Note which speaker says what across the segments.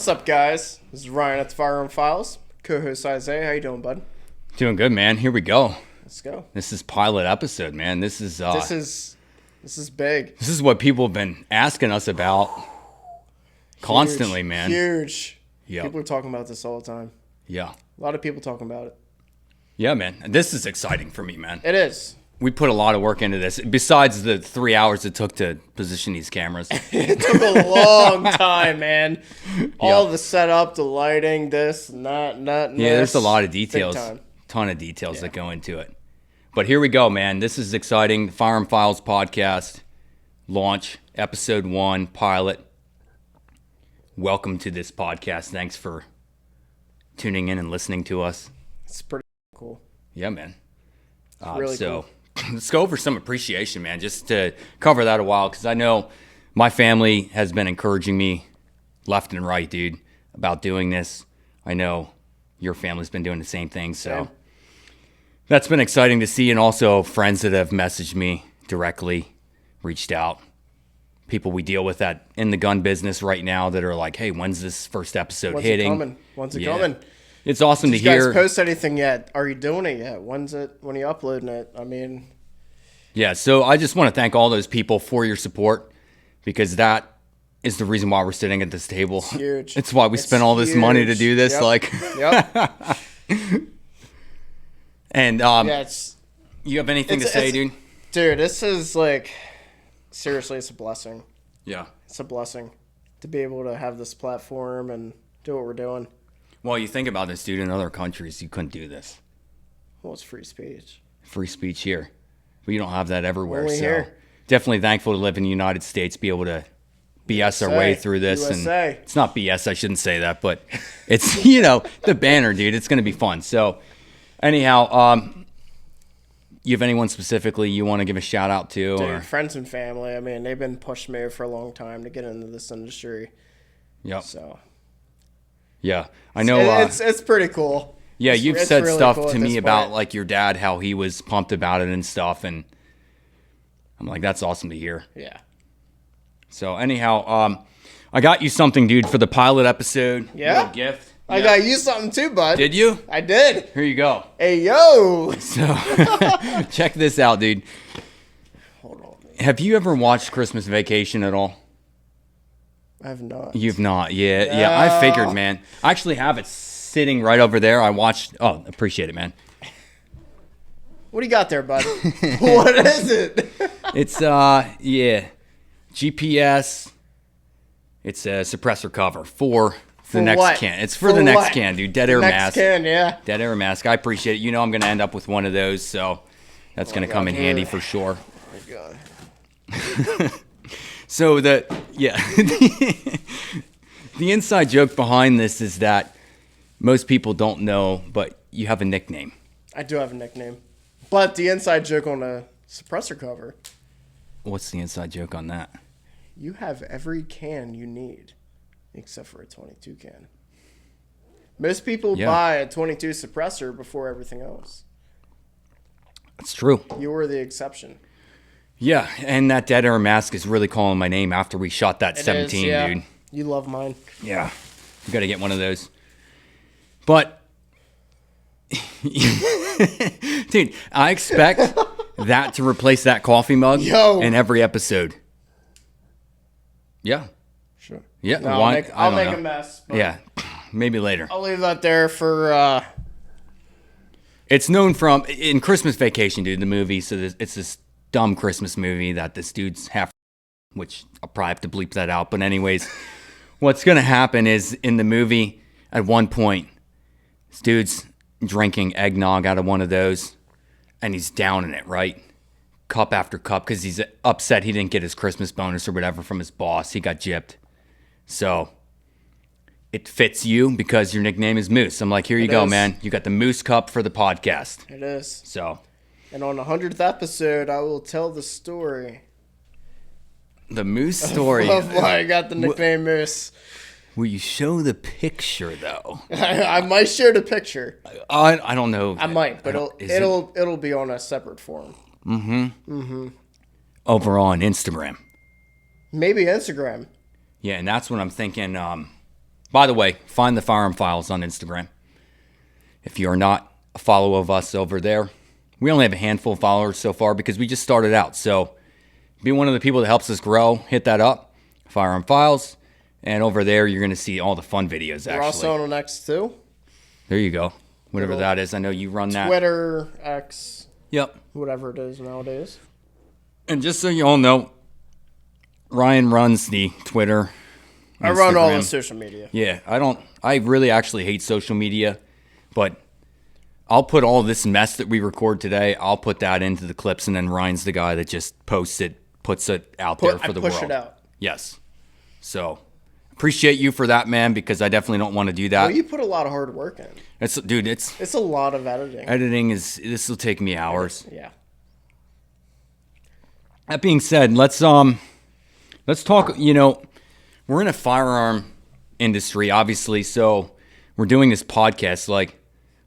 Speaker 1: What's up, guys? This is Ryan at the Firearm Files. Co-host Isaiah. How you doing, bud?
Speaker 2: Doing good, man. Here we go.
Speaker 1: Let's go.
Speaker 2: This is pilot episode, man. This is
Speaker 1: big.
Speaker 2: This is what people have been asking us about constantly, man.
Speaker 1: Huge.
Speaker 2: Yeah.
Speaker 1: People are talking about this all the time.
Speaker 2: Yeah.
Speaker 1: A lot of people talking about it.
Speaker 2: Yeah, man. This is exciting for me, man.
Speaker 1: It is.
Speaker 2: We put a lot of work into this. Besides the 3 hours it took to position these cameras.
Speaker 1: It took a long time, man. All the setup, the lighting, this, and that.
Speaker 2: Yeah, there's a lot of details. Ton of details that go into it. But here we go, man. This is exciting. The Firearm Files podcast launch, episode 1, pilot. Welcome to this podcast. Thanks for tuning in and listening to us.
Speaker 1: It's pretty cool.
Speaker 2: Yeah, man.
Speaker 1: Really cool.
Speaker 2: Let's go over some appreciation, man, just to cover that a while, because I know my family has been encouraging me left and right, dude, about doing this. I know your family's been doing the same thing, so that's been exciting to see, and also friends that have messaged me directly, reached out, people we deal with that in the gun business right now that are like, hey, when's this first episode hitting?
Speaker 1: When's it coming?
Speaker 2: It's awesome to hear.
Speaker 1: Did you guys post anything yet? Are you doing it yet? When are you uploading it? I mean...
Speaker 2: Yeah, so I just want to thank all those people for your support, because that is the reason why we're sitting at this table.
Speaker 1: It's huge.
Speaker 2: It's why we spent all this money to do this.
Speaker 1: Yep.
Speaker 2: And you have anything to say, dude?
Speaker 1: Dude, this is like, seriously, it's a blessing.
Speaker 2: Yeah.
Speaker 1: It's a blessing to be able to have this platform and do what we're doing.
Speaker 2: Well, you think about this, dude, in other countries, you couldn't do this.
Speaker 1: Well, it's free speech.
Speaker 2: Free speech here. But you don't have that everywhere.
Speaker 1: Only
Speaker 2: so
Speaker 1: here.
Speaker 2: Definitely thankful to live in the United States, be able to BS our way through this.
Speaker 1: USA.
Speaker 2: And it's not BS, I shouldn't say that, but it's, the banner, dude. It's going to be fun. So anyhow, you have anyone specifically you want to give a shout out to?
Speaker 1: Dude, friends and family. I mean, they've been pushing me for a long time to get into this industry.
Speaker 2: Yep.
Speaker 1: So.
Speaker 2: Yeah, I know.
Speaker 1: It's pretty cool.
Speaker 2: Yeah, you've said
Speaker 1: really
Speaker 2: stuff
Speaker 1: cool
Speaker 2: to me about like your dad, how he was pumped about it and stuff, and I'm like, that's awesome to hear.
Speaker 1: Yeah.
Speaker 2: So anyhow, I got you something, dude, for the pilot episode.
Speaker 1: Yeah.
Speaker 2: Little gift.
Speaker 1: I got you something too, bud.
Speaker 2: Did you?
Speaker 1: I did.
Speaker 2: Here you go.
Speaker 1: Hey, yo.
Speaker 2: So check this out, dude.
Speaker 1: Hold on.
Speaker 2: Have you ever watched Christmas Vacation at all?
Speaker 1: I have not.
Speaker 2: You've not? Yeah. I figured, man. I actually have it sitting right over there. I watched. Oh, appreciate it, man.
Speaker 1: What do you got there, bud? What is it?
Speaker 2: It's GPS. It's a suppressor cover for the next
Speaker 1: what?
Speaker 2: can. It's for the next
Speaker 1: what?
Speaker 2: can, dude. Dead air mask.
Speaker 1: Next can, yeah.
Speaker 2: Dead air mask. I appreciate it. I'm going to end up with one of those, so that's going to come in handy for sure.
Speaker 1: Oh my God.
Speaker 2: So the inside joke behind this is that most people don't know, but you have a nickname.
Speaker 1: I do have a nickname. But the inside joke on a suppressor cover.
Speaker 2: What's the inside joke on that?
Speaker 1: You have every can you need, except for a 22 can. Most people buy a 22 suppressor before everything else.
Speaker 2: That's true.
Speaker 1: You were the exception.
Speaker 2: Yeah, and that dead air mask is really calling my name after we shot that 17, dude.
Speaker 1: You love mine.
Speaker 2: Yeah, you got to get one of those. But, dude, I expect that to replace that coffee mug in every episode. Yeah.
Speaker 1: Sure.
Speaker 2: Yeah.
Speaker 1: No, I'll make a mess.
Speaker 2: Yeah, maybe later.
Speaker 1: I'll leave that there for...
Speaker 2: It's known from, in Christmas Vacation, dude, the movie, so it's this dumb Christmas movie that this dude's which I'll probably have to bleep that out. But anyways, what's going to happen is in the movie, at one point, this dude's drinking eggnog out of one of those, and he's downing it, right? Cup after cup, because he's upset he didn't get his Christmas bonus or whatever from his boss. He got gypped. So it fits you because your nickname is Moose. I'm like, here you go, man. You got the Moose Cup for the podcast.
Speaker 1: It is.
Speaker 2: So...
Speaker 1: And on the 100th episode, I will tell the story.
Speaker 2: The Moose story.
Speaker 1: Of why I got the nickname Moose.
Speaker 2: Will you show the picture, though?
Speaker 1: I might share the picture.
Speaker 2: I don't know.
Speaker 1: I might, but it'll be on a separate forum.
Speaker 2: Over on Instagram.
Speaker 1: Maybe Instagram.
Speaker 2: Yeah, and that's what I'm thinking. By the way, find the Firearm Files on Instagram. If you are not a follower of us over there, we only have a handful of followers so far because we just started out. So be one of the people that helps us grow. Hit that up, Firearm Files. And over there, you're going to see all the fun videos, actually.
Speaker 1: We're also on X too.
Speaker 2: There you go. Whatever that is. I know you run that.
Speaker 1: Twitter, X.
Speaker 2: Yep.
Speaker 1: Whatever it is nowadays.
Speaker 2: And just so you all know, Ryan runs the Twitter, Instagram.
Speaker 1: I run all the social media.
Speaker 2: Yeah, I really actually hate social media, but I'll put all this mess that we record today, I'll put that into the clips, and then Ryan's the guy that just posts it, puts it out there for the world.
Speaker 1: Push it out.
Speaker 2: Yes. So, appreciate you for that, man, because I definitely don't want to do that.
Speaker 1: Well, you put a lot of hard work in.
Speaker 2: It's
Speaker 1: a lot of editing.
Speaker 2: This will take me hours.
Speaker 1: Yeah.
Speaker 2: That being said, let's talk, we're in a firearm industry, obviously, so we're doing this podcast.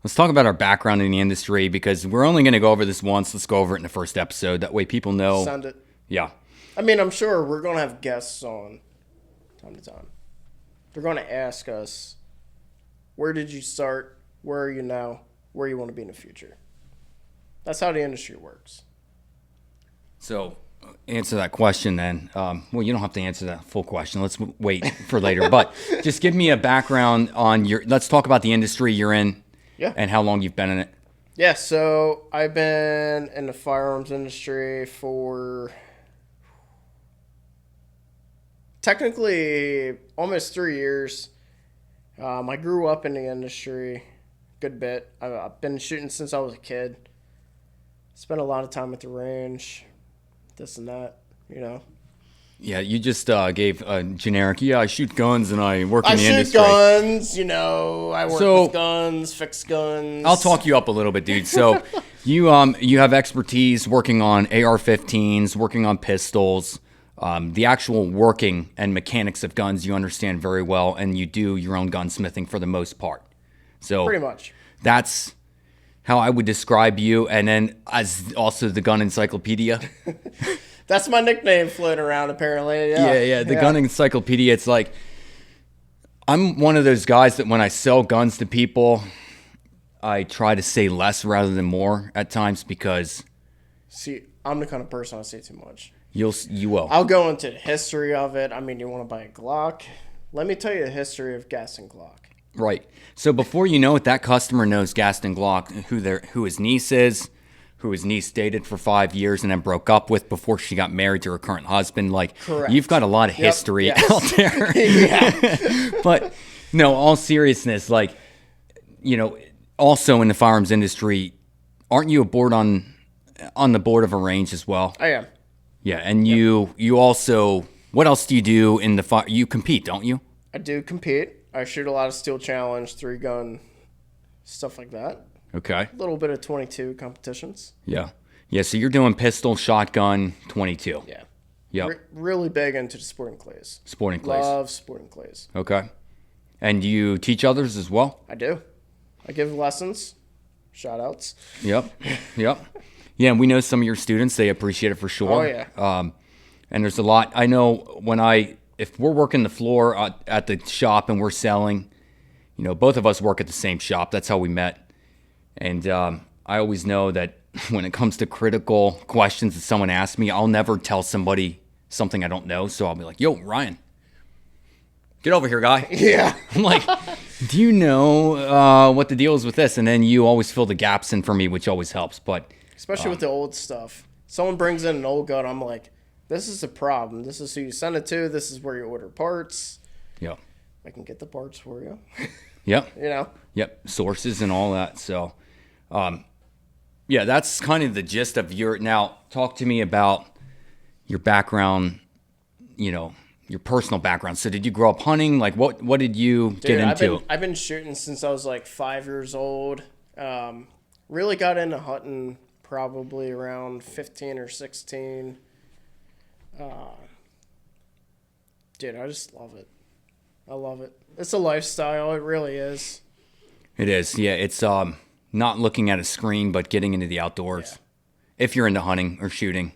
Speaker 2: Let's talk about our background in the industry because we're only going to go over this once. Let's go over it in the first episode. That way people know.
Speaker 1: Send it.
Speaker 2: Yeah.
Speaker 1: I mean, I'm sure we're going to have guests on time to time. They're going to ask us, where did you start? Where are you now? Where you want to be in the future? That's how the industry works.
Speaker 2: So, answer that question then. Well, you don't have to answer that full question. Let's wait for later. But just give me a background on let's talk about the industry you're in.
Speaker 1: Yeah.
Speaker 2: And how long you've been in it.
Speaker 1: Yeah, so I've been in the firearms industry for technically almost 3 years. I grew up in the industry a good bit. I've been shooting since I was a kid. Spent a lot of time at the range, this and that,
Speaker 2: Yeah, you just gave a generic, I shoot guns and I work in the industry.
Speaker 1: I shoot guns, I work with guns, fix guns.
Speaker 2: I'll talk you up a little bit, dude. So you have expertise working on AR-15s, working on pistols, the actual working and mechanics of guns you understand very well, and you do your own gunsmithing for the most part. So
Speaker 1: pretty much.
Speaker 2: That's how I would describe you, and then as also the gun encyclopedia.
Speaker 1: That's my nickname floating around, apparently.
Speaker 2: Yeah. The gun encyclopedia. It's like, I'm one of those guys that when I sell guns to people, I try to say less rather than more at times because...
Speaker 1: See, I'm the kind of person I say too much.
Speaker 2: You will.
Speaker 1: I'll go into the history of it. I mean, you want to buy a Glock? Let me tell you the history of Gaston Glock.
Speaker 2: Right. So before you know it, that customer knows Gaston Glock, who his niece is, who his niece dated for 5 years and then broke up with before she got married to her current husband.
Speaker 1: Correct.
Speaker 2: You've got a lot of history out there.
Speaker 1: Yeah.
Speaker 2: But no, all seriousness, also in the firearms industry, aren't you on the board of a range as well?
Speaker 1: I am.
Speaker 2: Yeah, and you also, what else do you do in you compete, don't you?
Speaker 1: I do compete. I shoot a lot of steel challenge, 3-gun, stuff like that.
Speaker 2: Okay.
Speaker 1: A little bit of 22 competitions.
Speaker 2: Yeah. Yeah, so you're doing pistol, shotgun, 22.
Speaker 1: Yeah.
Speaker 2: Yep.
Speaker 1: Really big into the sporting clays.
Speaker 2: Sporting clays.
Speaker 1: Love sporting clays.
Speaker 2: Okay. And you teach others as well?
Speaker 1: I do. I give lessons, shoutouts.
Speaker 2: Yep. Yeah, and we know some of your students, they appreciate it for sure.
Speaker 1: Oh, yeah.
Speaker 2: And there's a lot. I know if we're working the floor at the shop and we're selling, both of us work at the same shop. That's how we met. And I always know that when it comes to critical questions that someone asks me, I'll never tell somebody something I don't know. So I'll be like, yo, Ryan, get over here, guy.
Speaker 1: Yeah.
Speaker 2: I'm like, do you know what the deal is with this? And then you always fill the gaps in for me, which always helps. But
Speaker 1: especially with the old stuff. Someone brings in an old gun, I'm like, this is a problem. This is who you send it to. This is where you order parts.
Speaker 2: Yep.
Speaker 1: I can get the parts for you.
Speaker 2: Yep.
Speaker 1: Yep.
Speaker 2: Sources and all that. So, yeah, that's kind of the gist of now talk to me about your background, your personal background. So did you grow up hunting? What did you get into?
Speaker 1: I've been shooting since I was 5 years old. Really got into hunting probably around 15 or 16. Dude, I just love it. I love it. It's a lifestyle. It really is.
Speaker 2: It is. Yeah, it's not looking at a screen, but getting into the outdoors. Yeah. If you're into hunting or shooting.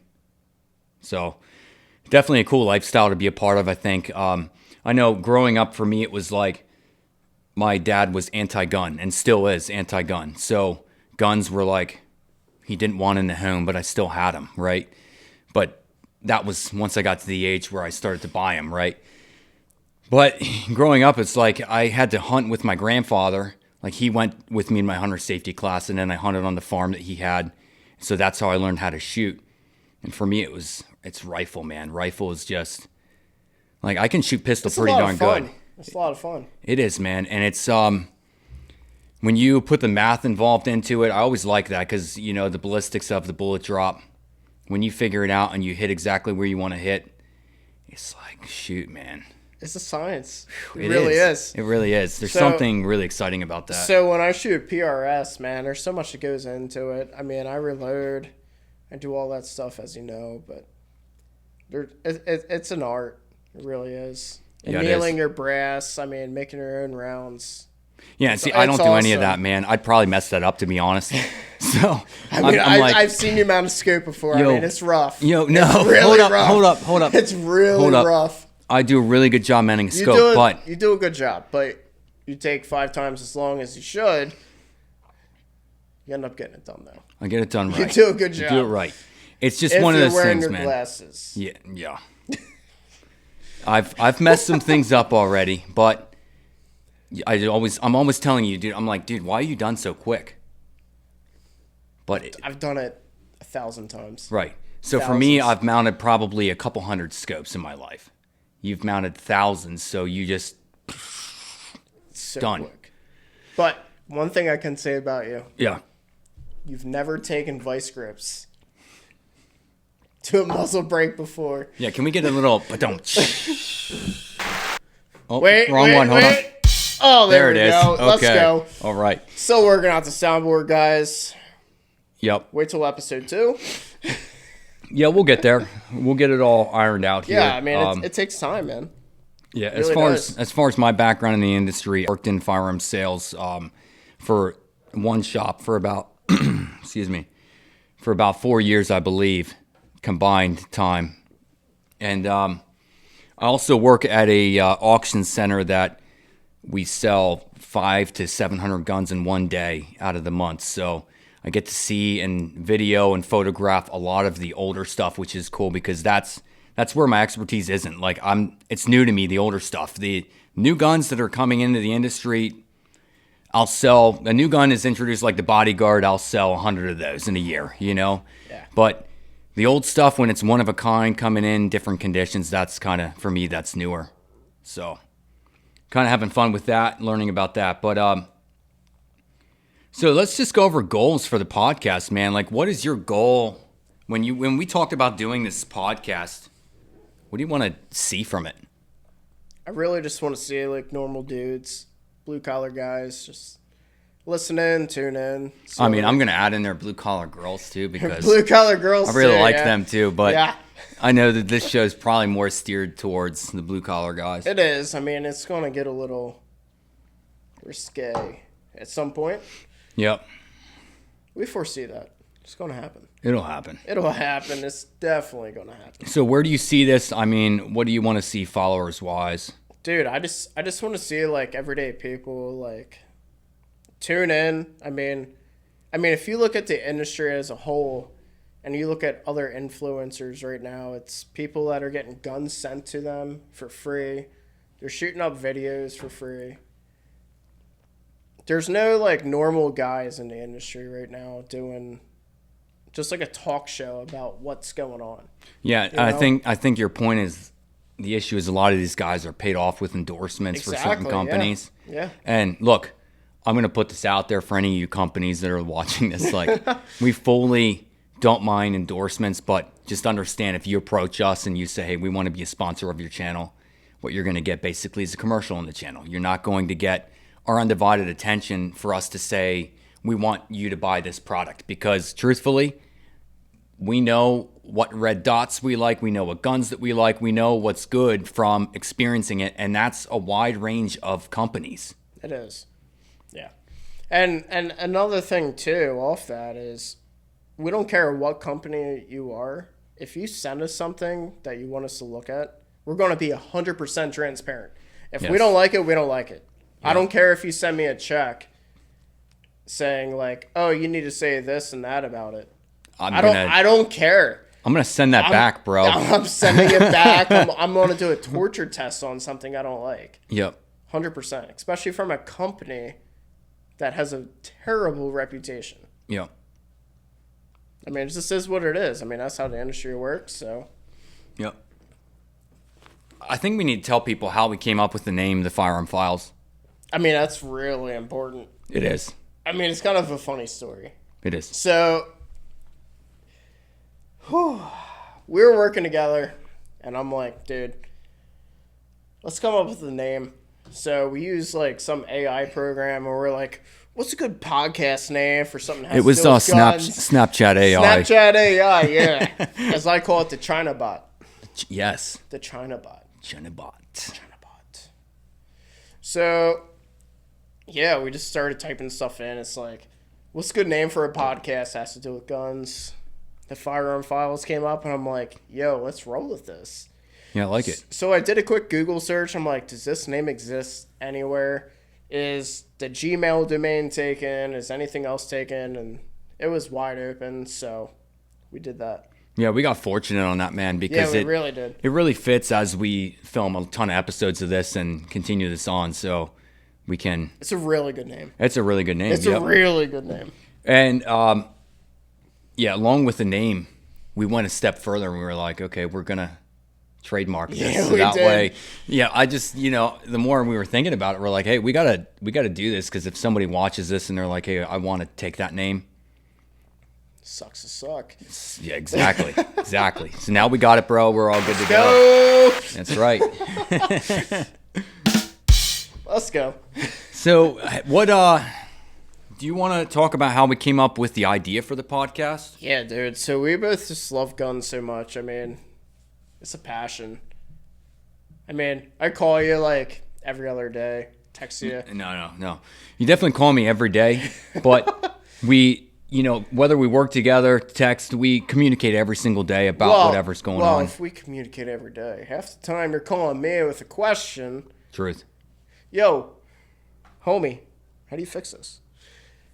Speaker 2: So definitely a cool lifestyle to be a part of, I think. I know growing up for me, it was my dad was anti-gun and still is anti-gun. So guns were like, he didn't want in the home, but I still had them, right? But that was once I got to the age where I started to buy them, right? But growing up, it's like I had to hunt with my grandfather. Like he went with me in my hunter safety class, and then I hunted on the farm that he had. So that's how I learned how to shoot. And for me, it's rifle, man. Rifle is just like I can shoot pistol pretty darn good.
Speaker 1: It's a lot of fun.
Speaker 2: It is, man. And it's when you put the math involved into it, I always like that because the ballistics of the bullet drop. When you figure it out and you hit exactly where you want to hit, it's like shoot, man.
Speaker 1: It's a science. It really is.
Speaker 2: It really is. There's something really exciting about that.
Speaker 1: So when I shoot PRS, man, there's so much that goes into it. I mean, I reload, I do all that stuff, as you know, but it's an art. It really is. And nailing your brass, I mean, making your own rounds.
Speaker 2: Yeah, see, I don't do any of that, man. I'd probably mess that up, to be honest. So
Speaker 1: I mean, I've seen you mount a scope before. I mean, it's rough.
Speaker 2: No,
Speaker 1: it's really
Speaker 2: hold up.
Speaker 1: It's really rough.
Speaker 2: I do a really good job mounting a scope, but
Speaker 1: you do a good job, but you take 5 times as long as you should. You end up getting it done though.
Speaker 2: I get it done right.
Speaker 1: You do a good job.
Speaker 2: You do it right. It's just one of those things, man.
Speaker 1: If you're wearing your glasses.
Speaker 2: Yeah. I've messed some things up already, but I'm always telling you, dude. I'm like, dude, why are you done so quick? But
Speaker 1: I've done it 1,000 times.
Speaker 2: Right. So for me, I've mounted probably a couple hundred scopes in my life. You've mounted thousands, so you just done.
Speaker 1: Quick. But one thing I can say about you.
Speaker 2: Yeah.
Speaker 1: You've never taken vice grips to a muzzle brake before.
Speaker 2: Yeah, can we get a little... Oh,
Speaker 1: wait,
Speaker 2: wrong one. Hold on.
Speaker 1: Oh, there it is. Go.
Speaker 2: Okay.
Speaker 1: Let's go.
Speaker 2: All right.
Speaker 1: Still working out the soundboard, guys.
Speaker 2: Yep.
Speaker 1: Wait till episode 2.
Speaker 2: Yeah, we'll get there. We'll get it all ironed out here.
Speaker 1: Yeah, I mean, it takes time, man.
Speaker 2: Yeah, as far as my background in the industry, I worked in firearm sales for one shop for about for about 4 years, I believe, combined time. And I also work at a auction center that we sell 500 to 700 guns in one day out of the month. So I get to see and video and photograph a lot of the older stuff, which is cool because that's where my expertise isn't. Like it's new to me, the older stuff. The new guns that are coming into the industry, I'll sell. A new gun is introduced like the Bodyguard, I'll sell 100 of those in a year, Yeah. But the old stuff, when it's one of a kind coming in different conditions, that's kind of, for me, that's newer. So kind of having fun with that, learning about that. But so let's just go over goals for the podcast, man. Like, what is your goal when we talked about doing this podcast? What do you want to see from it?
Speaker 1: I really just want to see like normal dudes, blue collar guys, just listen in, tune in.
Speaker 2: I mean, I'm gonna add in there blue collar girls too because
Speaker 1: blue collar girls.
Speaker 2: I really
Speaker 1: too,
Speaker 2: like them too, but
Speaker 1: yeah.
Speaker 2: I know that this show is probably more steered towards the blue collar guys.
Speaker 1: It is. I mean, it's gonna get a little risque at some point.
Speaker 2: Yep.
Speaker 1: We foresee that. It's going to happen.
Speaker 2: It'll happen.
Speaker 1: It'll happen. It's definitely going to happen.
Speaker 2: So where do you see this? I mean, what do you want to see followers-wise?
Speaker 1: Dude, I just want to see, like, everyday people, like, tune in. I mean, if you look at the industry as a whole and you look at other influencers right now, it's people that are getting guns sent to them for free. They're shooting up videos for free. There's no, like, normal guys in the industry right now doing just, like, a talk show about what's going on.
Speaker 2: Yeah, I think your point is the issue is a lot of these guys are paid off with endorsements for certain companies.
Speaker 1: Yeah.
Speaker 2: And, look, I'm going to put this out there for any of you companies that are watching this. Like, we fully don't mind endorsements, but just understand if you approach us and you say, hey, we want to be a sponsor of your channel, what you're going to get basically is a commercial on the channel. You're not going to get our undivided attention for us to say we want you to buy this product because truthfully we know what red dots we like, we know what guns that we like, we know what's good from experiencing it, and that's a wide range of companies.
Speaker 1: It is. Yeah. And another thing too off that is we don't care what company you are. If you send us something that you want us to look at, we're going to be 100% transparent. If we don't like it, we don't like it. I don't care if you send me a check saying like, "Oh, you need to say this and that about it." I don't care.
Speaker 2: I'm gonna send that back, bro.
Speaker 1: I'm sending it back. I'm gonna do a torture test on something I don't like.
Speaker 2: Yep.
Speaker 1: 100%, especially from a company that has a terrible reputation.
Speaker 2: Yep.
Speaker 1: I mean, it just is what it is. I mean, that's how the industry works. So.
Speaker 2: Yep. I think we need to tell people how we came up with the name, the Firearm Files.
Speaker 1: I mean, that's really important.
Speaker 2: It is.
Speaker 1: I mean, it's kind of a funny story.
Speaker 2: It is.
Speaker 1: So, we were working together, and I'm like, dude, let's come up with a name. So we use like some AI program, and we're like, what's a good podcast name for something that has
Speaker 2: it was
Speaker 1: to do with guns?
Speaker 2: Snapchat AI.
Speaker 1: Snapchat AI, yeah. As I call it, the China bot.
Speaker 2: Yes.
Speaker 1: The China bot.
Speaker 2: China bot.
Speaker 1: So, yeah, we just started typing stuff in. It's like, what's a good name for a podcast that has to do with guns? The Firearm Files came up, and I'm like, yo, let's roll with this.
Speaker 2: Yeah, I like it.
Speaker 1: So I did a quick Google search. I'm like, does this name exist anywhere? Is the Gmail domain taken? Is anything else taken? And it was wide open, so we did that.
Speaker 2: Yeah, we got fortunate on that, man, because
Speaker 1: we really did.
Speaker 2: It really fits as we film a ton of episodes of this and continue this on, so we can...
Speaker 1: It's a really good name.
Speaker 2: It's a really good name.
Speaker 1: It's a really good name.
Speaker 2: And, yeah, along with the name, we went a step further, and we were like, okay, we're going to trademark this.
Speaker 1: Yeah,
Speaker 2: so that way, yeah, I just, the more we were thinking about it, we're like, hey, we gotta do this, because if somebody watches this and they're like, hey, I want to take that name,
Speaker 1: sucks to suck.
Speaker 2: Yeah, exactly. Exactly. So now we got it, bro. We're all good to
Speaker 1: go.
Speaker 2: That's right.
Speaker 1: Let's go.
Speaker 2: So what do you want to talk about how we came up with the idea for the podcast?
Speaker 1: Yeah, dude. So we both just love guns so much. I mean, it's a passion. I mean, I call you like every other day, text you.
Speaker 2: No. You definitely call me every day, but we, whether we work together, text, we communicate every single day about whatever's going on.
Speaker 1: Well, if we communicate every day, half the time you're calling me with a question.
Speaker 2: Truth.
Speaker 1: Yo, homie, how do you fix this?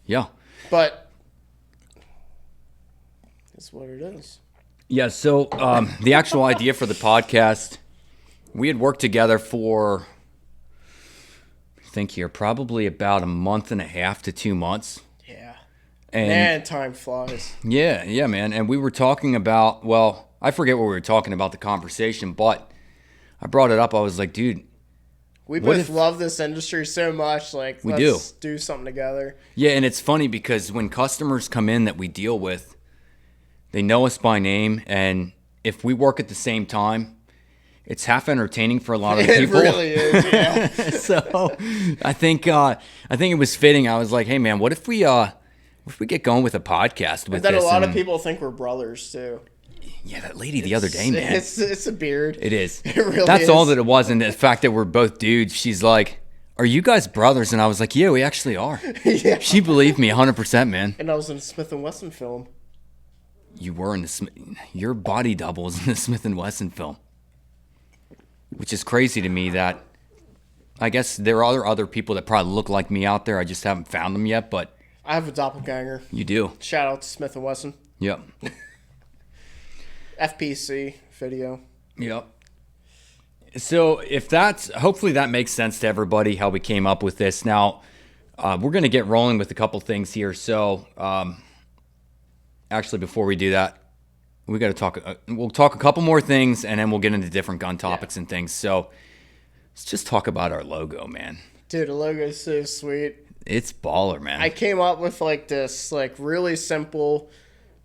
Speaker 2: Yeah.
Speaker 1: But it's what it is.
Speaker 2: Yeah, so the actual idea for the podcast, we had worked together for, I think here, probably about a month and a half to 2 months.
Speaker 1: Yeah.
Speaker 2: And
Speaker 1: man, time flies.
Speaker 2: Yeah, man. And we were talking about, I forget what we were talking about, the conversation, but I brought it up. I was like, dude.
Speaker 1: We both love this industry so much. Like, let's do something together.
Speaker 2: Yeah, and it's funny because when customers come in that we deal with, they know us by name, and if we work at the same time, it's half entertaining for a lot of people.
Speaker 1: It really is, yeah.
Speaker 2: So I think it was fitting. I was like, hey man, what if we get going with a podcast with this?
Speaker 1: And then a lot of people think we're brothers too.
Speaker 2: Yeah, that lady the other day, man.
Speaker 1: It's a beard.
Speaker 2: It is.
Speaker 1: It really
Speaker 2: That's
Speaker 1: is.
Speaker 2: all that it was, and the fact that we're both dudes. She's like, are you guys brothers? And I was like, yeah, we actually are.
Speaker 1: Yeah.
Speaker 2: She believed me 100%, man.
Speaker 1: And I was in a Smith & Wesson film.
Speaker 2: You were in your body double was in the Smith & Wesson film. Which is crazy to me that I guess there are other people that probably look like me out there. I just haven't found them yet, but
Speaker 1: I have a doppelganger.
Speaker 2: You do.
Speaker 1: Shout out to Smith & Wesson.
Speaker 2: Yep.
Speaker 1: FPC video.
Speaker 2: Yep. So hopefully that makes sense to everybody how we came up with this. Now, we're going to get rolling with a couple things here. So, actually, before we do that, we got to talk. We'll talk a couple more things, and then we'll get into different gun topics and things. So, let's just talk about our logo, man.
Speaker 1: Dude, the logo is so sweet.
Speaker 2: It's baller, man.
Speaker 1: I came up with this really simple.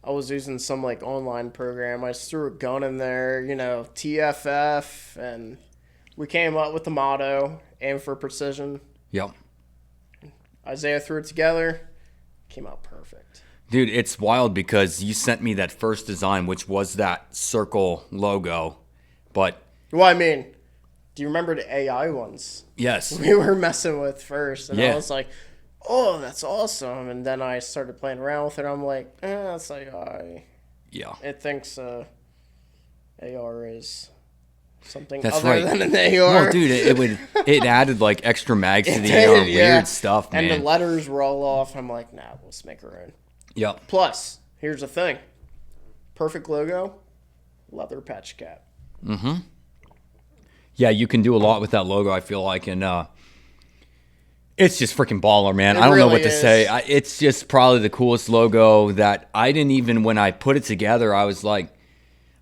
Speaker 1: I was using some online program. I just threw a gun in there, TFF, and we came up with the motto, aim for precision.
Speaker 2: Yep.
Speaker 1: Isaiah threw it together, came out perfect.
Speaker 2: Dude, it's wild because you sent me that first design, which was that circle logo, but...
Speaker 1: Well, I mean, do you remember the AI ones?
Speaker 2: Yes.
Speaker 1: We were messing with first, and
Speaker 2: yeah.
Speaker 1: I was like, oh, that's awesome. And then I started playing around with it. I'm like, that's AI.
Speaker 2: Yeah.
Speaker 1: It thinks AR is something
Speaker 2: That's
Speaker 1: other
Speaker 2: right.
Speaker 1: than an AR.
Speaker 2: No, dude, it added like extra mags to the AR. Weird stuff, man.
Speaker 1: And the letters were all off. I'm like, nah, let's make our own.
Speaker 2: Yep.
Speaker 1: Plus, here's the thing. Perfect logo, leather patch cap.
Speaker 2: Mm-hmm. Yeah, you can do a lot with that logo, I feel like, and it's just freaking baller, man. I don't know what to say. It's just probably the coolest logo that I didn't even, when I put it together, I was like,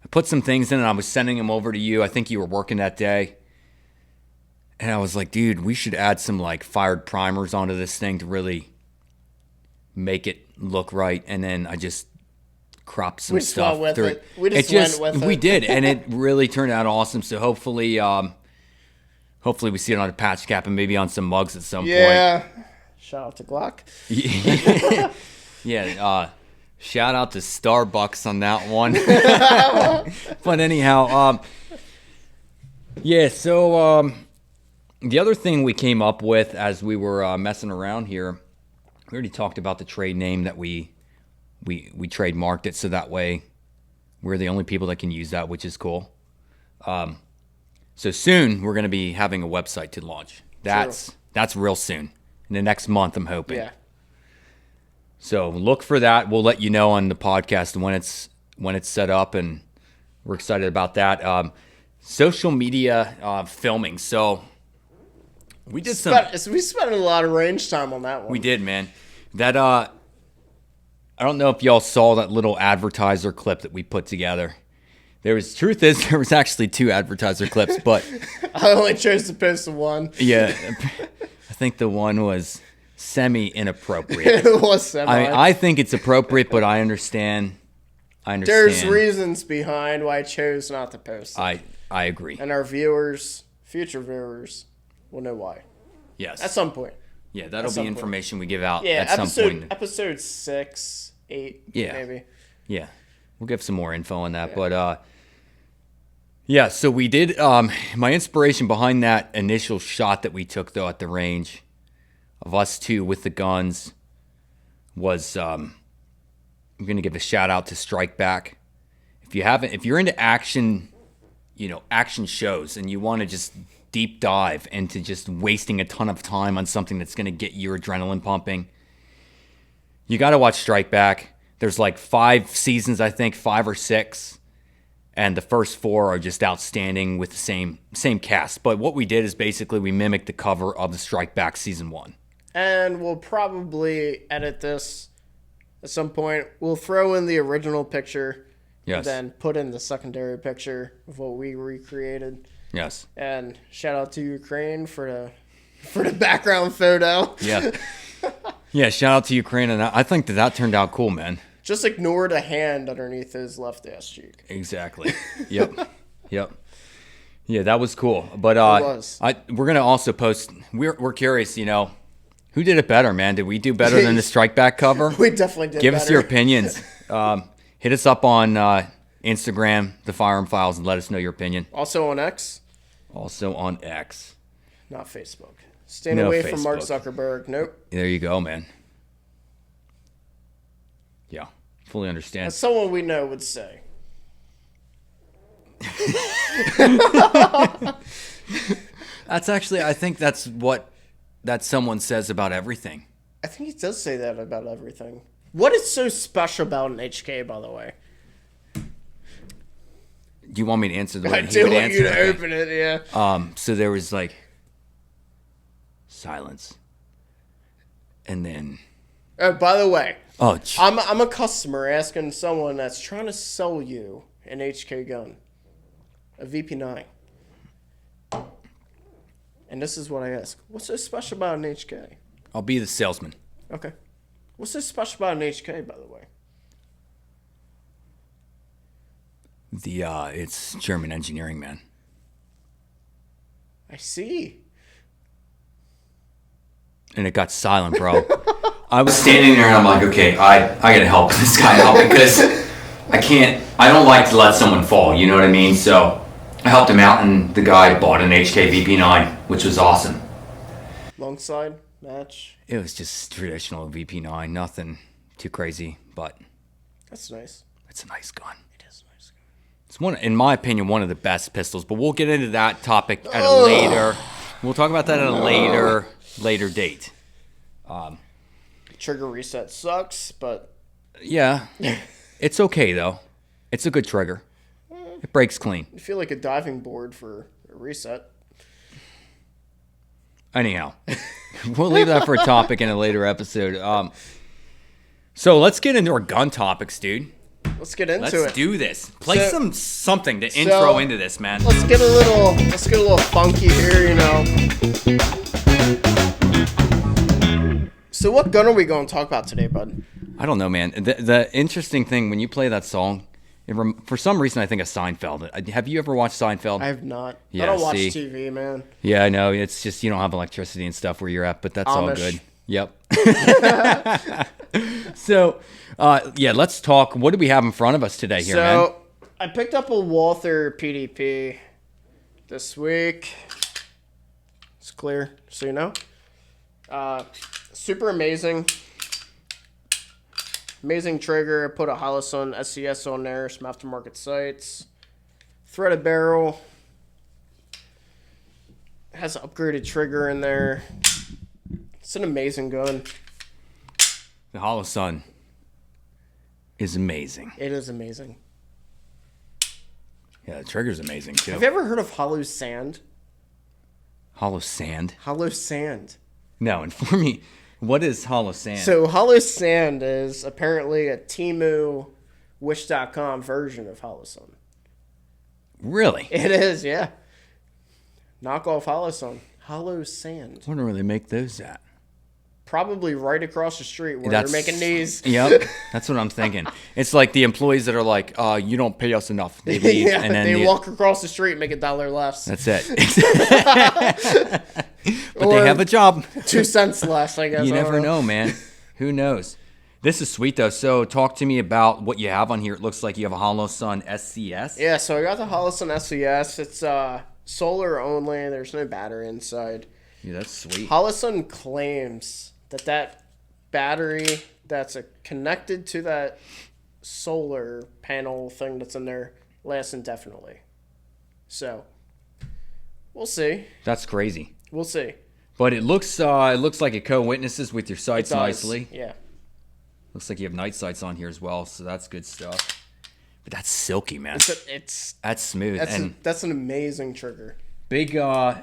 Speaker 2: I put some things in and I was sending them over to you. I think you were working that day. And I was like, dude, we should add some like fired primers onto this thing to really make it look right. And then I just cropped some stuff
Speaker 1: went with
Speaker 2: through
Speaker 1: it. We just went with it.
Speaker 2: We did, and it really turned out awesome. So hopefully we see it on a patch cap and maybe on some mugs at some point.
Speaker 1: Yeah. Shout out to Glock.
Speaker 2: Yeah. Shout out to Starbucks on that one. But anyhow, yeah. So the other thing we came up with as we were messing around here, we already talked about the trade name that we trademarked it, so that way we're the only people that can use that, which is cool. So soon we're going to be having a website to launch. That's real soon. In the next month, I'm hoping.
Speaker 1: Yeah.
Speaker 2: So look for that. We'll let you know on the podcast when it's set up, and we're excited about that. Social media filming. So we did
Speaker 1: we spent a lot of range time on that one.
Speaker 2: We did, man. That I don't know if y'all saw that little advertiser clip that we put together. There was actually 2 advertiser clips, but
Speaker 1: I only chose to post the one.
Speaker 2: Yeah, I think the one was semi-inappropriate.
Speaker 1: It was semi.
Speaker 2: I think it's appropriate, but I understand.
Speaker 1: There's reasons behind why I chose not to post it.
Speaker 2: I agree.
Speaker 1: And our viewers, future viewers, will know why.
Speaker 2: Yes.
Speaker 1: At some point.
Speaker 2: Yeah, that'll be information we give out at some point.
Speaker 1: Episode 6, 8, maybe.
Speaker 2: Yeah. We'll give some more info on that. Yeah. But, so we did, my inspiration behind that initial shot that we took, though, at the range of us 2 with the guns was, I'm going to give a shout out to Strike Back. If you're into action, action shows, and you want to just deep dive into just wasting a ton of time on something that's going to get your adrenaline pumping, you got to watch Strike Back. There's like 5 seasons, I think, 5 or 6. And the first 4 are just outstanding with the same cast. But what we did is basically we mimicked the cover of the Strike Back season 1.
Speaker 1: And we'll probably edit this at some point. We'll throw in the original picture. Yes. And then put in the secondary picture of what we recreated.
Speaker 2: Yes.
Speaker 1: And shout out to Ukraine for the background photo.
Speaker 2: Yeah. Yeah, shout out to Ukraine. And I think that turned out cool, man.
Speaker 1: Just ignore the hand underneath his left ass cheek.
Speaker 2: Exactly. Yep. Yep. Yeah, that was cool. But we're gonna also post. We're curious. Who did it better, man? Did we do better than the Strike Back cover?
Speaker 1: We definitely did.
Speaker 2: Give us your opinions. Hit us up on Instagram, the Firearm Files, and let us know your opinion.
Speaker 1: Also on X.
Speaker 2: Also on X.
Speaker 1: Not Facebook. Staying away from Mark Zuckerberg. Nope.
Speaker 2: There you go, man. Yeah, fully understand.
Speaker 1: As someone we know would say.
Speaker 2: That's actually, I think that's what that someone says about everything.
Speaker 1: I think he does say that about everything. What is so special about an HK, by the way?
Speaker 2: Do you want me to answer the way
Speaker 1: I do want you to open it, yeah.
Speaker 2: So there was like silence, and then.
Speaker 1: Oh, by the way.
Speaker 2: Oh,
Speaker 1: I'm a customer asking someone that's trying to sell you an HK gun, a VP9, and this is what I ask: what's so special about an HK?
Speaker 2: I'll be the salesman.
Speaker 1: Okay. What's so special about an HK, by the way?
Speaker 2: It's German engineering, man.
Speaker 1: I see.
Speaker 2: And it got silent, bro. I was standing there and I'm like, okay, I gotta help this guy out because I don't like to let someone fall, you know what I mean? So I helped him out and the guy bought an HK VP9, which was awesome.
Speaker 1: Long side match?
Speaker 2: It was just traditional VP9, nothing too crazy, but.
Speaker 1: That's nice.
Speaker 2: It's a nice gun.
Speaker 1: It is a nice gun.
Speaker 2: It's in my opinion, one of the best pistols. But we'll get into that topic at a later. We'll talk about that at a later date.
Speaker 1: Trigger reset sucks, but
Speaker 2: yeah, it's okay though. It's a good trigger. It breaks clean.
Speaker 1: I feel like a diving board for a reset.
Speaker 2: Anyhow, we'll leave that for a topic in a later episode. So let's get into our gun topics, dude.
Speaker 1: Let's get into it.
Speaker 2: Let's do this. Play something to intro into this, man.
Speaker 1: Let's get a little funky here, you know. So what gun are we going to talk about today, bud?
Speaker 2: I don't know, man. The interesting thing when you play that song, for some reason I think of Seinfeld. Have you ever watched Seinfeld?
Speaker 1: I have not.
Speaker 2: Yeah,
Speaker 1: I don't watch TV, man.
Speaker 2: Yeah, I know. It's just you don't have electricity and stuff where you're at, but that's all good. Yep. So, let's talk. What do we have in front of us today here, man?
Speaker 1: So, I picked up a Walther PDP this week. It's clear, so you know. Super amazing. Amazing trigger. I put a Wesson SCS on there, some aftermarket sights. Threaded barrel. Has an upgraded trigger in there. It's an amazing gun.
Speaker 2: The Wesson is amazing.
Speaker 1: It is amazing.
Speaker 2: Yeah, the trigger's amazing too.
Speaker 1: Have you ever heard of hollow sand?
Speaker 2: Hollow sand?
Speaker 1: Hollow sand.
Speaker 2: No, inform me. What is hollow sand?
Speaker 1: So hollow sand is apparently a Temu, Wish.com version of Wesson.
Speaker 2: Really?
Speaker 1: It is, yeah. Knockoff Wesson. Hollow sand.
Speaker 2: I wonder where they make those at.
Speaker 1: Probably right across the street where they're making these.
Speaker 2: Yep, that's what I'm thinking. It's like the employees that are like, you don't pay us enough. They leave,
Speaker 1: yeah,
Speaker 2: and then
Speaker 1: they walk across the street and make $1 less.
Speaker 2: That's it. But they have a job.
Speaker 1: 2 cents less, I guess.
Speaker 2: You never know, man. Who knows? This is sweet, though. So talk to me about what you have on here. It looks like you have a Wesson SCS.
Speaker 1: Yeah, so I got the Wesson SCS. It's solar only. There's no battery inside.
Speaker 2: Yeah, that's sweet.
Speaker 1: Wesson claims that battery that's connected to that solar panel thing that's in there lasts indefinitely. So, we'll see.
Speaker 2: That's crazy.
Speaker 1: We'll see.
Speaker 2: But it looks like it co-witnesses with your sights nicely.
Speaker 1: Yeah.
Speaker 2: Looks like you have night sights on here as well, so that's good stuff. But that's silky, man. That's smooth.
Speaker 1: That's an amazing trigger.
Speaker 2: Big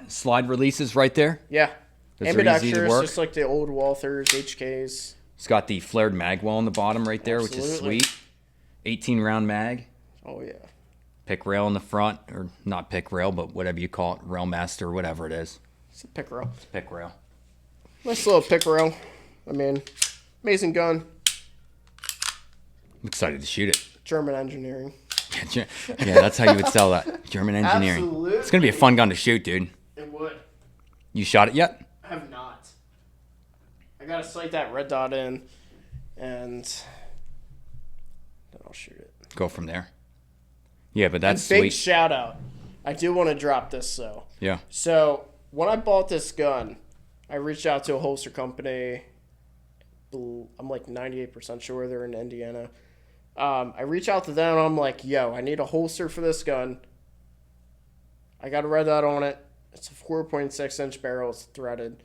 Speaker 2: slide releases right there.
Speaker 1: Yeah.
Speaker 2: Those are easy to work.
Speaker 1: Just like the old Walthers, HKs.
Speaker 2: It's got the flared mag well on the bottom right there,
Speaker 1: Absolutely.
Speaker 2: which is sweet. 18 round mag.
Speaker 1: Oh, yeah.
Speaker 2: Pick rail in the front, or not pick rail, but whatever you call it, rail master, whatever it is.
Speaker 1: It's a pick rail.
Speaker 2: It's pick rail.
Speaker 1: Nice little pick rail. I mean, amazing gun.
Speaker 2: I'm excited to shoot it.
Speaker 1: German engineering.
Speaker 2: Yeah, that's how you would sell that. German engineering.
Speaker 1: Absolutely.
Speaker 2: It's going to be a fun gun to shoot, dude.
Speaker 1: It would.
Speaker 2: You shot it yet?
Speaker 1: I have not. I gotta sight that red dot in, and then I'll shoot it.
Speaker 2: Go from there. Yeah, but that's
Speaker 1: Big
Speaker 2: sweet.
Speaker 1: shout out. I do want to drop this though.
Speaker 2: Yeah.
Speaker 1: So when I bought this gun, I reached out to a holster company. I'm like 98% sure they're in Indiana. I reach out to them and I'm like, yo, I need a holster for this gun. I got a red dot on it. It's a 4.6 inch barrel. It's threaded.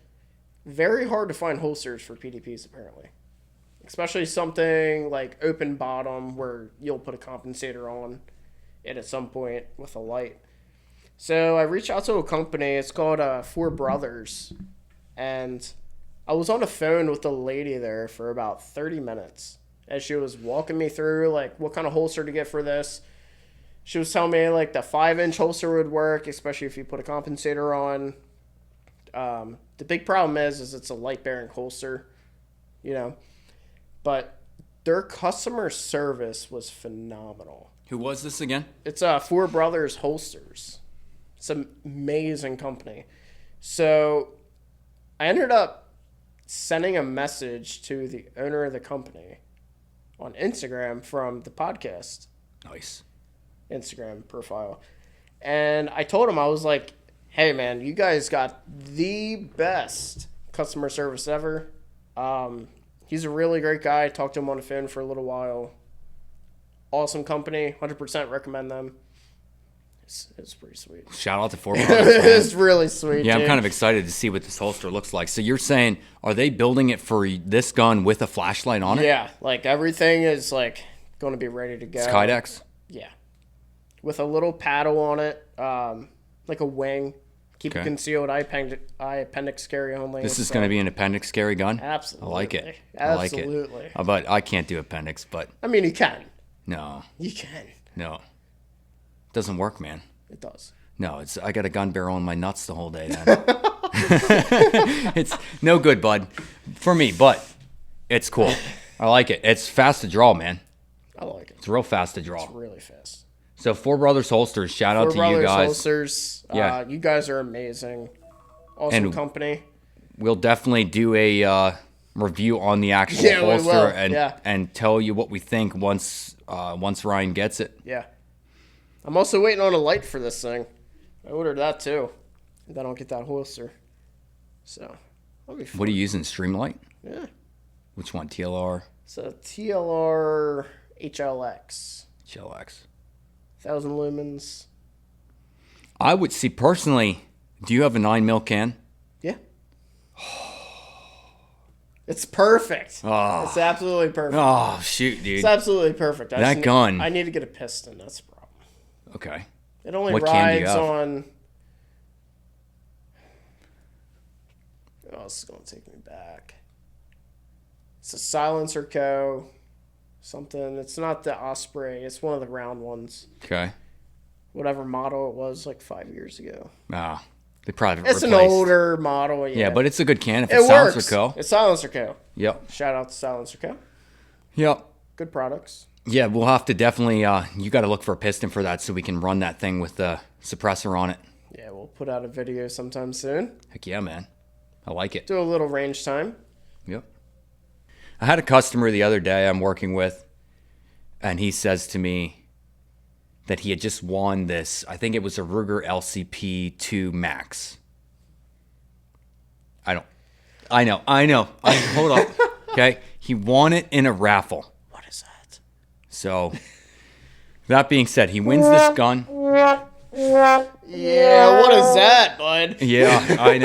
Speaker 1: Very hard to find holsters for PDPs apparently. Especially something like open bottom where you'll put a compensator on it at some point with a light. So I reached out to a company. It's called Four Brothers. And I was on the phone with the lady there for about 30 minutes. As she was walking me through, like, what kind of holster to get for this. She was telling me, like, the 5-inch holster would work, especially if you put a compensator on. The big problem is it's a light-bearing holster, you know. But their customer service was phenomenal.
Speaker 2: Who was this again?
Speaker 1: It's Four Brothers Holsters. It's an amazing company. So I ended up sending a message to the owner of the company on Instagram from the podcast.
Speaker 2: Nice. Instagram
Speaker 1: profile. And I told him, I was like, hey man, you guys got the best customer service ever. He's a really great guy. Talked to him on the phone for a little while. Awesome company. 100% recommend them. It's pretty sweet.
Speaker 2: Shout out to Four Brothers.
Speaker 1: It's really sweet.
Speaker 2: Yeah,
Speaker 1: dude.
Speaker 2: I'm kind of excited to see what this holster looks like. So you're saying, are they building it for this gun with a flashlight on it?
Speaker 1: Yeah, like everything is like going to be ready to go.
Speaker 2: Skydex?
Speaker 1: Yeah, with a little paddle on it, like a wing. Keep it concealed. Eye appendix carry only.
Speaker 2: This is going to be an appendix carry gun?
Speaker 1: Absolutely.
Speaker 2: I like it.
Speaker 1: Absolutely.
Speaker 2: I like it. But I can't do appendix, but...
Speaker 1: I mean, you can.
Speaker 2: No.
Speaker 1: You can.
Speaker 2: No. Doesn't work, man.
Speaker 1: It does.
Speaker 2: No, I got a gun barrel in my nuts the whole day then. It's no good, bud. For me, but it's cool. I like it. It's fast to draw, man.
Speaker 1: I like it.
Speaker 2: It's real fast to draw.
Speaker 1: It's really fast.
Speaker 2: So Four Brothers Holsters, shout out to you guys.
Speaker 1: Holsters.
Speaker 2: Yeah.
Speaker 1: You guys are amazing. Awesome company.
Speaker 2: We'll definitely do a review on the actual holster and tell you what we think once Ryan gets it.
Speaker 1: Yeah. I'm also waiting on a light for this thing. I ordered that too. And then I'll get that holster. So, that'll be fun.
Speaker 2: What are you using? Streamlight?
Speaker 1: Yeah.
Speaker 2: Which one? TLR?
Speaker 1: It's a TLR HLX.
Speaker 2: HLX.
Speaker 1: 1,000 lumens.
Speaker 2: I would see personally. Do you have a 9mm can?
Speaker 1: Yeah. It's perfect.
Speaker 2: Oh.
Speaker 1: It's absolutely perfect.
Speaker 2: Oh shoot, dude!
Speaker 1: It's absolutely perfect.
Speaker 2: That gun.
Speaker 1: I need to get a piston. That's the problem.
Speaker 2: Okay.
Speaker 1: It only
Speaker 2: What can do you
Speaker 1: rides
Speaker 2: have?
Speaker 1: on. Oh, this is gonna take me back. It's a Silencer Co. Something. It's not the Osprey. It's one of the round ones.
Speaker 2: Okay.
Speaker 1: Whatever model it was, like 5 years ago.
Speaker 2: Ah, they probably
Speaker 1: It's
Speaker 2: replaced.
Speaker 1: an older model. Yeah,
Speaker 2: Yeah, but it's a good can if
Speaker 1: it
Speaker 2: it's Silencer
Speaker 1: works.
Speaker 2: Co.
Speaker 1: It's Silencer Co.
Speaker 2: Yep.
Speaker 1: Shout out to Silencer Co.
Speaker 2: Yep.
Speaker 1: Good products.
Speaker 2: Yeah, we'll have to definitely. You got to look for a piston for that so we can run that thing with the suppressor on it.
Speaker 1: Yeah, we'll put out a video sometime soon.
Speaker 2: Heck yeah, man! I like it.
Speaker 1: Do a little range time.
Speaker 2: Yep. I had a customer the other day I'm working with, and he says to me that he had just won this. I think it was a Ruger LCP 2 Max. I know. Hold up. Okay. He won it in a raffle.
Speaker 1: What is that?
Speaker 2: So, that being said, he wins this gun.
Speaker 1: Yeah, what is that, bud?
Speaker 2: Yeah, I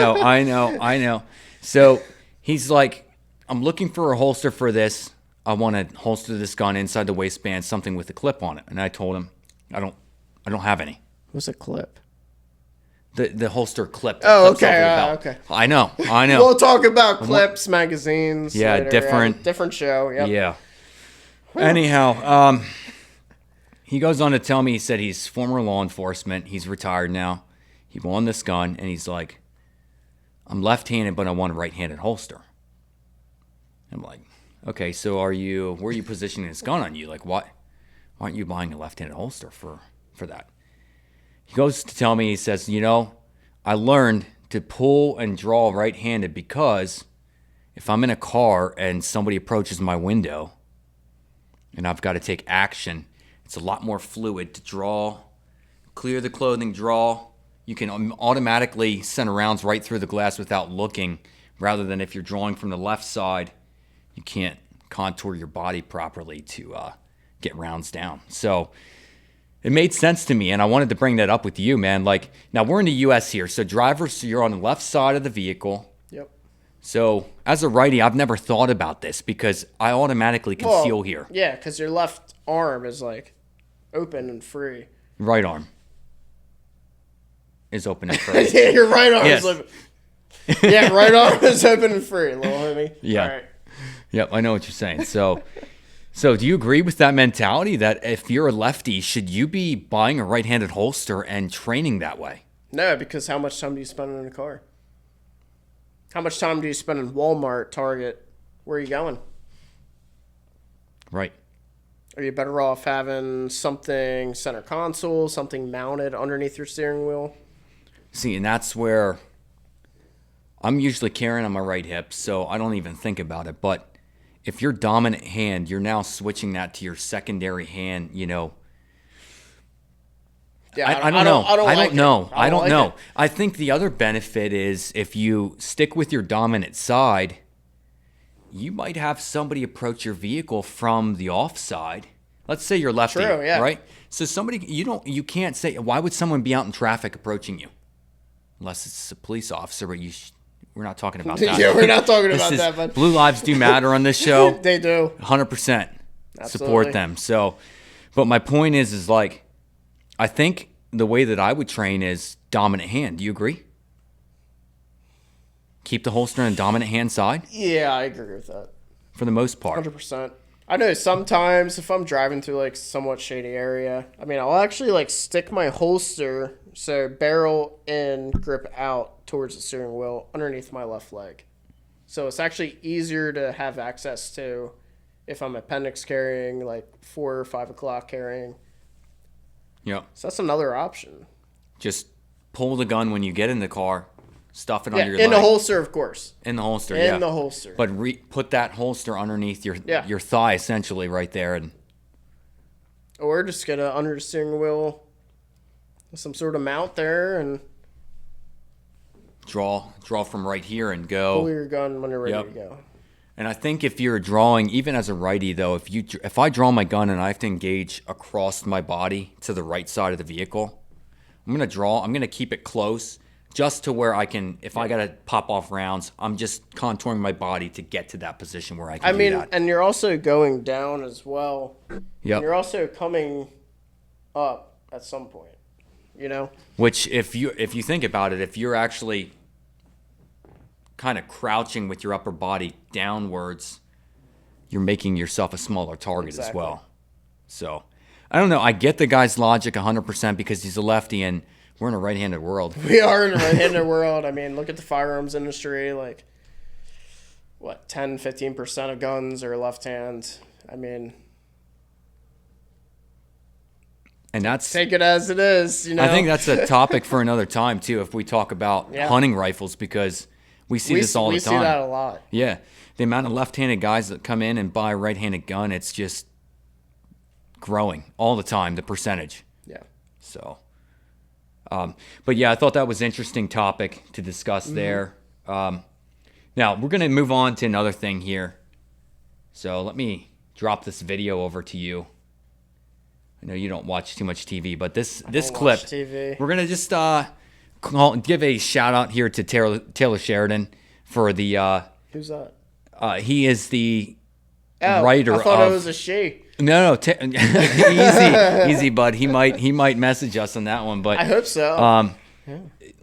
Speaker 2: know. So, he's like, I'm looking for a holster for this. I want to holster this gun inside the waistband, something with a clip on it. And I told him, I don't have any.
Speaker 1: What's a clip?
Speaker 2: The holster clip.
Speaker 1: Oh,
Speaker 2: clips over the belt.
Speaker 1: okay.
Speaker 2: I know.
Speaker 1: We'll talk about clips, magazines.
Speaker 2: Yeah,
Speaker 1: later. Different show. Yep.
Speaker 2: Yeah. Anyhow, he goes on to tell me, he said he's former law enforcement. He's retired now. He won this gun, and he's like, I'm left-handed, but I want a right-handed holster. I'm like, okay, so where are you positioning this gun on you? Like, why aren't you buying a left-handed holster for that? He goes to tell me, he says, I learned to pull and draw right-handed because if I'm in a car and somebody approaches my window and I've got to take action, it's a lot more fluid to draw, clear the clothing, draw. You can automatically send rounds right through the glass without looking, rather than if you're drawing from the left side, you can't contour your body properly to get rounds down. So it made sense to me, and I wanted to bring that up with you, man. Like, now we're in the U.S. here, so drivers, you're on the left side of the vehicle.
Speaker 1: Yep.
Speaker 2: So as a righty, I've never thought about this because I automatically conceal here.
Speaker 1: Yeah, because your left arm is like open and free.
Speaker 2: Right arm is open and free.
Speaker 1: Yeah, your right arm
Speaker 2: Yes.
Speaker 1: is open. Yeah, right arm is open and free, little homie.
Speaker 2: Yeah.
Speaker 1: All right.
Speaker 2: Yep, I know what you're saying. So do you agree with that mentality that if you're a lefty, should you be buying a right-handed holster and training that way?
Speaker 1: No, because how much time do you spend in a car? How much time do you spend in Walmart, Target? Where are you going?
Speaker 2: Right.
Speaker 1: Are you better off having something center console, something mounted underneath your steering wheel?
Speaker 2: See, and that's where I'm usually carrying on my right hip, so I don't even think about it. But if your dominant hand, you're now switching that to your secondary hand,
Speaker 1: Yeah,
Speaker 2: I don't know. I don't know.
Speaker 1: it.
Speaker 2: I think the other benefit is if you stick with your dominant side, you might have somebody approach your vehicle from the offside Let's say you're lefty,
Speaker 1: True, yeah.
Speaker 2: right? So you can't say, why would someone be out in traffic approaching you? Unless it's a police officer, but we're not talking about that.
Speaker 1: Yeah, we're not talking about that, but
Speaker 2: Blue lives do matter on this show.
Speaker 1: They do.
Speaker 2: 100%
Speaker 1: Absolutely.
Speaker 2: support them. So, but my point is like, I think the way that I would train is dominant hand. Do you agree? Keep the holster on the dominant hand side?
Speaker 1: Yeah, I agree with that.
Speaker 2: For the most part.
Speaker 1: 100%. I know sometimes if I'm driving through like somewhat shady area, I mean, I'll actually like stick my holster, so barrel in, grip out towards the steering wheel underneath my left leg. So it's actually easier to have access to if I'm appendix carrying, like 4 or 5 o'clock carrying.
Speaker 2: Yeah.
Speaker 1: So that's another option.
Speaker 2: Just pull the gun when you get in the car, stuff it under your
Speaker 1: in
Speaker 2: leg.
Speaker 1: the holster, of course.
Speaker 2: In the holster,
Speaker 1: In the holster.
Speaker 2: But put that holster underneath your thigh, essentially, right there.
Speaker 1: Or just get under the steering wheel, some sort of mount there, and
Speaker 2: draw from right here and go.
Speaker 1: pull your gun when you're ready to go.
Speaker 2: And I think if you're drawing, even as a righty though, if I draw my gun and I have to engage across my body to the right side of the vehicle, I'm going to keep it close just to where I can, if I got to pop off rounds, I'm just contouring my body to get to that position where I can do that.
Speaker 1: And you're also going down as well.
Speaker 2: Yep.
Speaker 1: You're also coming up at some point, you know?
Speaker 2: Which if you think about it, if you're actually kind of crouching with your upper body downwards, you're making yourself a smaller target as well. So, I don't know. I get the guy's logic 100% because he's a lefty and we're in a right-handed world.
Speaker 1: We are in a right-handed world. I mean, look at the firearms industry. Like, what, 10, 15% of guns are left-hand. I mean,
Speaker 2: and that's
Speaker 1: take it as it is, you know?
Speaker 2: I think that's a topic for another time, too, if we talk about hunting rifles, because we see this all the time.
Speaker 1: We see that a lot.
Speaker 2: Yeah. The amount of left-handed guys that come in and buy a right-handed gun, it's just growing all the time, the percentage.
Speaker 1: Yeah.
Speaker 2: So, but yeah, I thought that was an interesting topic to discuss there. Now, we're going to move on to another thing here. So let me drop this video over to you. I know you don't watch too much TV, but this clip, we're going to just give a shout out here to Taylor Sheridan for the
Speaker 1: Who's that?
Speaker 2: He is the writer of...
Speaker 1: I thought it was a she.
Speaker 2: No, easy, bud. He might message us on that one, but
Speaker 1: I hope so.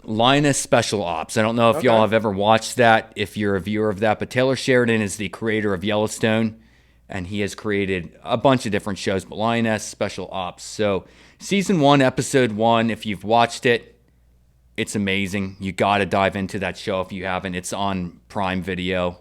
Speaker 2: Linus Special Ops. I don't know if y'all have ever watched that, if you're a viewer of that, but Taylor Sheridan is the creator of Yellowstone, and he has created a bunch of different shows, but Linus Special Ops. So, season 1, episode 1, if you've watched it, it's amazing. You got to dive into that show if you haven't. It's on Prime Video.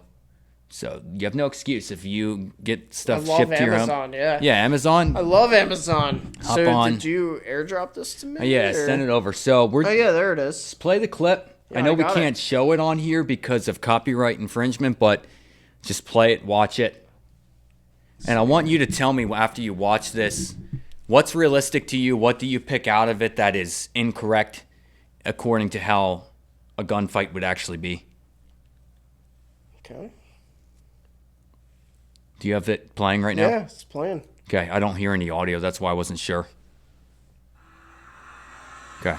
Speaker 2: So you have no excuse if you get stuff shipped to your home.
Speaker 1: Amazon, yeah.
Speaker 2: Yeah, Amazon.
Speaker 1: I love Amazon.
Speaker 2: Hop on.
Speaker 1: Did you airdrop this to me?
Speaker 2: Yeah, send it over. So
Speaker 1: Oh yeah, there it is.
Speaker 2: play the clip.
Speaker 1: Yeah,
Speaker 2: I know
Speaker 1: I
Speaker 2: we
Speaker 1: got
Speaker 2: can't show it on here because of copyright infringement, but just play it, watch it. And I want you to tell me after you watch this, what's realistic to you? What do you pick out of it that is incorrect according to how a gunfight would actually be?
Speaker 1: Okay.
Speaker 2: Do you have it playing right now?
Speaker 1: Yeah, it's playing.
Speaker 2: Okay, I don't hear any audio. That's why I wasn't sure. Okay.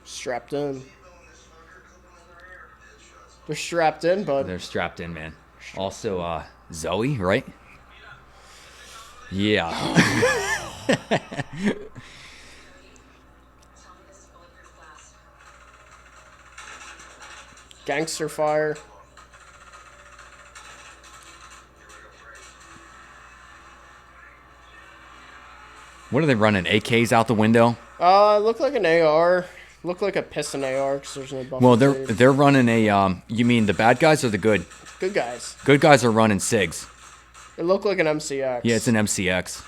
Speaker 1: Strapped in. They're strapped in, bud.
Speaker 2: They're strapped in, man. Also, Zoe, right? Yeah.
Speaker 1: Gangster fire.
Speaker 2: What are they running? AKs out the window?
Speaker 1: Look like an AR. Look like a piston AR because there's no buffer.
Speaker 2: Well, they're running a. You mean the bad guys or the good?
Speaker 1: Good guys.
Speaker 2: Good guys are running SIGs.
Speaker 1: It looked like an MCX.
Speaker 2: Yeah, it's an MCX.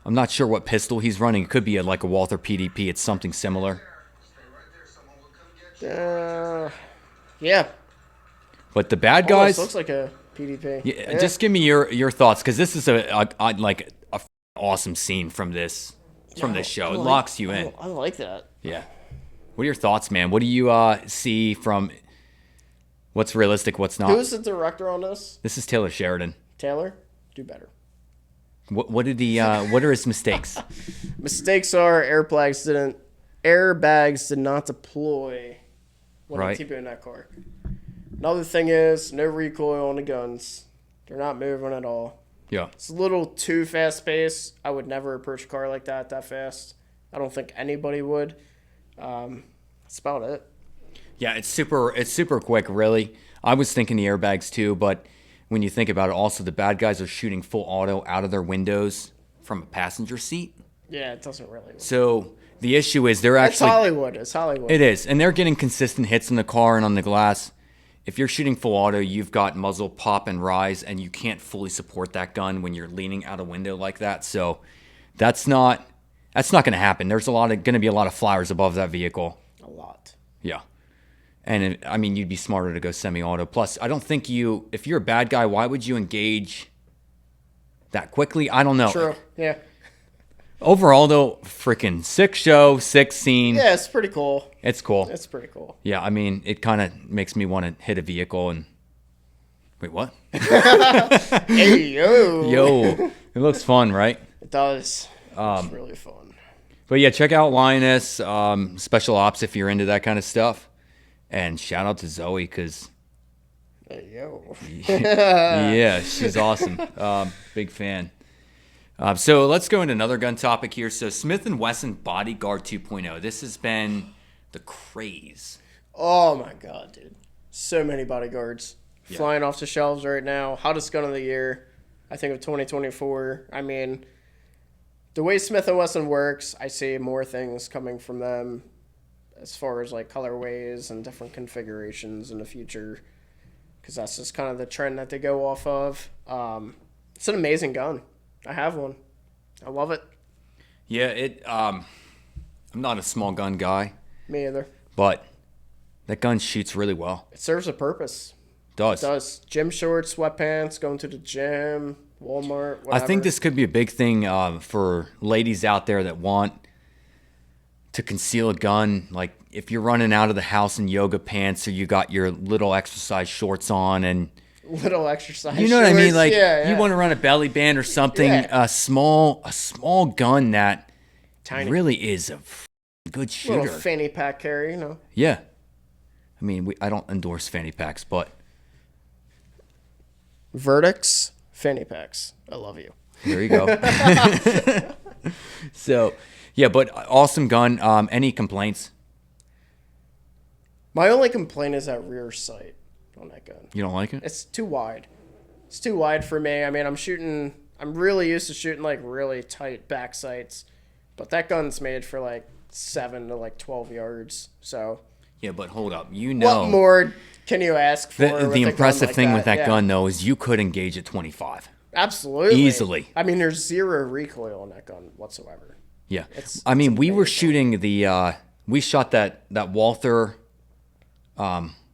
Speaker 2: I'm not sure what pistol he's running. It could be like a Walther PDP. It's something similar.
Speaker 1: Yeah.
Speaker 2: But the bad guys
Speaker 1: looks like a PDP.
Speaker 2: Yeah. Just give me your thoughts, because this is a awesome scene from this show. It locks you in.
Speaker 1: I like that.
Speaker 2: Yeah. What are your thoughts, man? What do you see from what's realistic, what's not?
Speaker 1: Who's the director on this?
Speaker 2: This is Taylor Sheridan.
Speaker 1: Taylor? Do better.
Speaker 2: What did he? What are his mistakes?
Speaker 1: Mistakes are airbags did not deploy when
Speaker 2: Right.
Speaker 1: they TPO in that car. Another thing is no recoil on the guns. They're not moving at all.
Speaker 2: Yeah.
Speaker 1: It's a little too fast paced. I would never approach a car like that fast. I don't think anybody would. That's about it.
Speaker 2: Yeah, it's super quick, really. I was thinking the airbags too, but when you think about it, also the bad guys are shooting full auto out of their windows from a passenger seat.
Speaker 1: Yeah, it doesn't really work.
Speaker 2: So the issue is they're
Speaker 1: It's
Speaker 2: actually
Speaker 1: Hollywood. It's Hollywood.
Speaker 2: It is, and they're getting consistent hits in the car and on the glass. If you're shooting full auto, you've got muzzle pop and rise, and you can't fully support that gun when you're leaning out a window like that. So that's not going to happen. There's going to be a lot of flowers above that vehicle.
Speaker 1: A lot.
Speaker 2: Yeah. And I mean, you'd be smarter to go semi-auto. Plus, I don't think if you're a bad guy, why would you engage that quickly? I don't know.
Speaker 1: True. Yeah.
Speaker 2: Overall, though, freaking sick show, sick scene.
Speaker 1: Yeah, it's pretty cool.
Speaker 2: It's cool.
Speaker 1: It's pretty cool.
Speaker 2: Yeah, I mean, it kind of makes me want to hit a vehicle and... Wait, what?
Speaker 1: Hey, yo.
Speaker 2: Yo, it looks fun, right?
Speaker 1: It does. It's really fun.
Speaker 2: But yeah, check out Lioness, Special Ops if you're into that kind of stuff. And shout out to Zoe, because...
Speaker 1: Hey, yo.
Speaker 2: yeah, she's awesome. Big fan. So let's go into another gun topic here. So Smith & Wesson Bodyguard 2.0. This has been the craze.
Speaker 1: Oh, my God, dude. So many bodyguards flying off the shelves right now. Hottest gun of the year, I think, of 2024. I mean, the way Smith & Wesson works, I see more things coming from them as far as, like, colorways and different configurations in the future, because that's just kind of the trend that they go off of. It's an amazing gun. I have one. I love it.
Speaker 2: Yeah, I'm not a small gun guy,
Speaker 1: Me either.
Speaker 2: but that gun shoots really well.
Speaker 1: It serves a purpose.
Speaker 2: It does.
Speaker 1: It does. Gym shorts, sweatpants, going to the gym, Walmart, whatever.
Speaker 2: I think this could be a big thing for ladies out there that want to conceal a gun. Like if you're running out of the house in yoga pants, or you got your little exercise shorts on, and
Speaker 1: little exercise.
Speaker 2: you know what I mean? Like
Speaker 1: yeah.
Speaker 2: you want to run a belly band or something.
Speaker 1: Yeah.
Speaker 2: A small gun that
Speaker 1: Tiny.
Speaker 2: really is a good shooter.
Speaker 1: Little fanny pack carry, you know.
Speaker 2: Yeah. I mean, I don't endorse fanny packs, but
Speaker 1: Verdicts, fanny packs. I love you.
Speaker 2: there you go. So, yeah, but awesome gun. Any complaints?
Speaker 1: My only complaint is that rear sight on that gun.
Speaker 2: You don't like it?
Speaker 1: It's too wide. It's too wide for me. I mean, I'm really used to shooting like really tight back sights, but that gun's made for like 7 to like 12 yards. So
Speaker 2: Yeah, but hold up. You know,
Speaker 1: what more can you ask for? with
Speaker 2: the
Speaker 1: a
Speaker 2: impressive
Speaker 1: gun like
Speaker 2: thing with that
Speaker 1: Yeah.
Speaker 2: gun, though, is you could engage at 25.
Speaker 1: Absolutely.
Speaker 2: Easily.
Speaker 1: I mean, there's zero recoil on that gun whatsoever.
Speaker 2: Yeah.
Speaker 1: It's
Speaker 2: we were
Speaker 1: amazing.
Speaker 2: shooting we shot that Walther,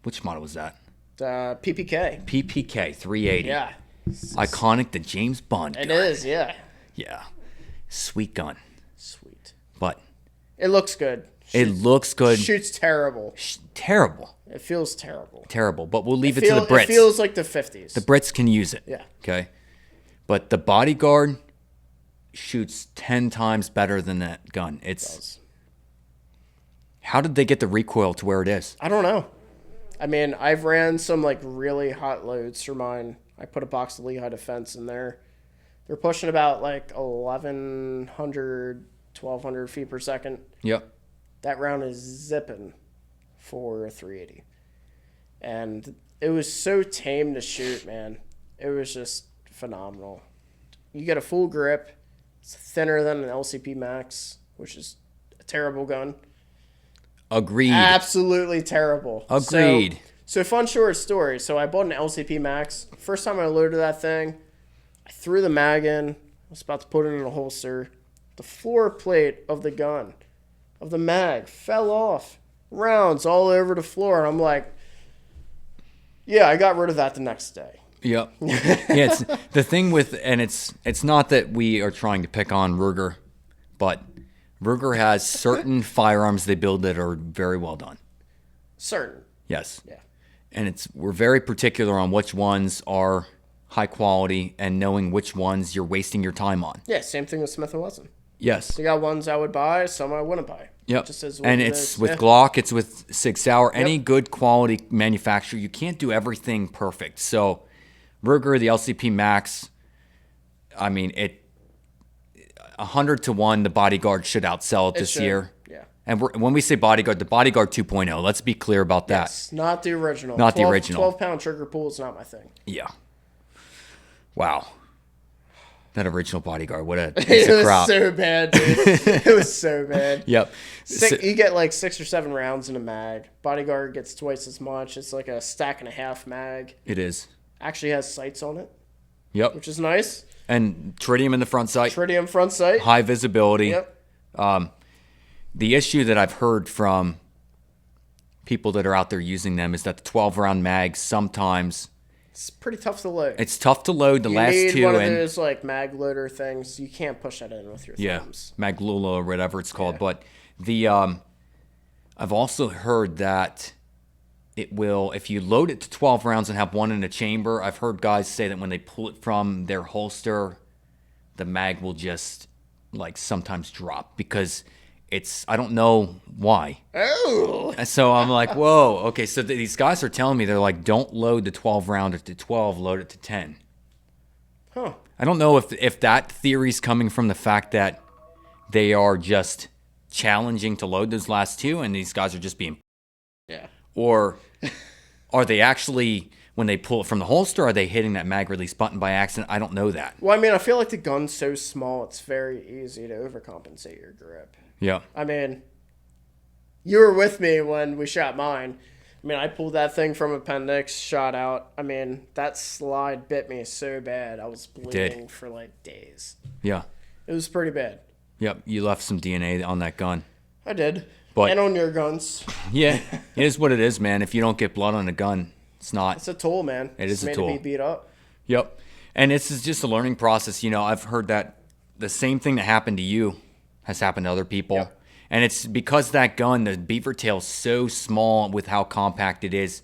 Speaker 2: which model was that?
Speaker 1: PPK.
Speaker 2: PPK 380.
Speaker 1: Yeah.
Speaker 2: Iconic, the James Bond gun.
Speaker 1: It is, yeah.
Speaker 2: Yeah. Sweet gun.
Speaker 1: Sweet.
Speaker 2: But
Speaker 1: It looks good.
Speaker 2: it looks good.
Speaker 1: Shoots terrible.
Speaker 2: Terrible.
Speaker 1: It feels terrible.
Speaker 2: Terrible. But we'll leave it to the Brits.
Speaker 1: It feels like the 50s.
Speaker 2: The Brits can use it.
Speaker 1: Yeah.
Speaker 2: Okay. But the Bodyguard shoots 10 times better than that gun. How did they get the recoil to where it is?
Speaker 1: I don't know. I mean, I've ran some like really hot loads for mine. I put a box of Lehigh Defense in there. They're pushing about like 1,100, 1,200 feet per second.
Speaker 2: Yep.
Speaker 1: That round is zipping for a 380. And it was so tame to shoot, man. It was just phenomenal. You get a full grip. It's thinner than an LCP Max, which is a terrible gun.
Speaker 2: Agreed.
Speaker 1: Absolutely terrible.
Speaker 2: Agreed.
Speaker 1: So fun short story. So I bought an LCP Max. First time I loaded that thing, I threw the mag in. I was about to put it in a holster. The floor plate of the gun, of the mag, fell off. Rounds all over the floor. And I'm like, yeah, I got rid of that the next day.
Speaker 2: Yep. Yeah, it's the thing with, and it's not that we are trying to pick on Ruger, but Ruger has certain firearms they build that are very well done.
Speaker 1: Certain.
Speaker 2: Yes.
Speaker 1: Yeah.
Speaker 2: And we're very particular on which ones are high quality and knowing which ones you're wasting your time on.
Speaker 1: Yeah, same thing with Smith & Wesson.
Speaker 2: Yes.
Speaker 1: You got ones I would buy, some I wouldn't buy.
Speaker 2: Yep.
Speaker 1: Just as
Speaker 2: and it's with Glock, it's with Sig Sauer. Any good quality manufacturer, you can't do everything perfect. So Ruger, the LCP Max, I mean, 100 to 1, the Bodyguard should outsell it this year.
Speaker 1: Yeah.
Speaker 2: And when we say Bodyguard, the Bodyguard 2.0, let's be clear about that.
Speaker 1: Yes, not the original.
Speaker 2: Not the original.
Speaker 1: 12-pound trigger pull is not my thing.
Speaker 2: Yeah. Wow. That original Bodyguard, what a piece of crap.
Speaker 1: It was so bad, dude. It was so bad.
Speaker 2: Yep.
Speaker 1: You get like 6 or 7 rounds in a mag. Bodyguard gets twice as much. It's like a stack and a half mag.
Speaker 2: It is.
Speaker 1: Actually has sights on it.
Speaker 2: Yep.
Speaker 1: Which is nice.
Speaker 2: And tritium in the front sight.
Speaker 1: Tritium front sight.
Speaker 2: High visibility.
Speaker 1: Yep.
Speaker 2: The issue that I've heard from people that are out there using them is that the 12-round mag sometimes...
Speaker 1: It's pretty tough to load.
Speaker 2: It's tough to load the last two.
Speaker 1: You need one of those like mag loader things. You can't push that in with your thumbs.
Speaker 2: Yeah, Maglula or whatever it's called. Yeah. But I've also heard that it will, if you load it to 12 rounds and have one in a chamber, I've heard guys say that when they pull it from their holster, the mag will just like sometimes drop because I don't know why.
Speaker 1: Oh.
Speaker 2: So I'm like, whoa, okay. So these guys are telling me, they're like, don't load the 12 rounder to 12, load it to 10.
Speaker 1: Huh.
Speaker 2: I don't know if that theory's coming from the fact that they are just challenging to load those last two and these guys are just being...
Speaker 1: Yeah.
Speaker 2: Or are they actually, when they pull it from the holster, are they hitting that mag release button by accident? I don't know that.
Speaker 1: Well, I mean, I feel like the gun's so small, it's very easy to overcompensate your grip.
Speaker 2: Yeah.
Speaker 1: I mean, you were with me when we shot mine. I mean, I pulled that thing from appendix, shot out. I mean, that slide bit me so bad. I was bleeding for like days.
Speaker 2: Yeah.
Speaker 1: It was pretty bad.
Speaker 2: Yep. You left some DNA on that gun.
Speaker 1: I did.
Speaker 2: But,
Speaker 1: and on your guns.
Speaker 2: Yeah. It is what it is, man. If you don't get blood on a gun, it's not.
Speaker 1: It's a tool, man.
Speaker 2: It is a tool.
Speaker 1: Made to be beat up.
Speaker 2: Yep. And it's just a learning process. You know, I've heard that the same thing that happened to you has happened to other people. Yep. And it's because that gun, the beaver tail's so small with how compact it is.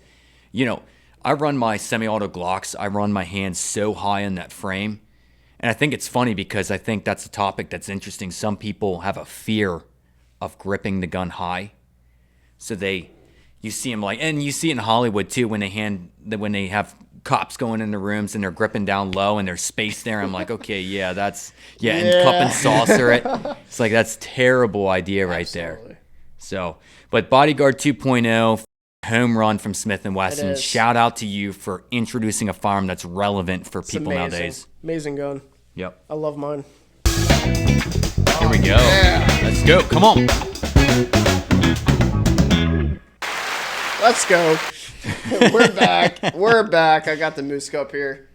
Speaker 2: You know, I run my semi-auto Glocks. I run my hands so high in that frame. And I think it's funny because I think that's a topic that's interesting. Some people have a fear of gripping the gun high. So you see them like, and you see it in Hollywood too, when they have cops going in the rooms and they're gripping down low and there's space there. I'm like, okay, yeah, and cup and saucer it. It's like, that's terrible idea right
Speaker 1: Absolutely.
Speaker 2: There. So, but Bodyguard 2.0, home run from Smith & Wesson. Shout out to you for introducing a firearm that's relevant for people nowadays.
Speaker 1: Amazing gun.
Speaker 2: Yep.
Speaker 1: I love mine.
Speaker 2: Here we go. Yeah. Let's go. Come on.
Speaker 1: Let's go. We're back. We're back. I got the moose cup here.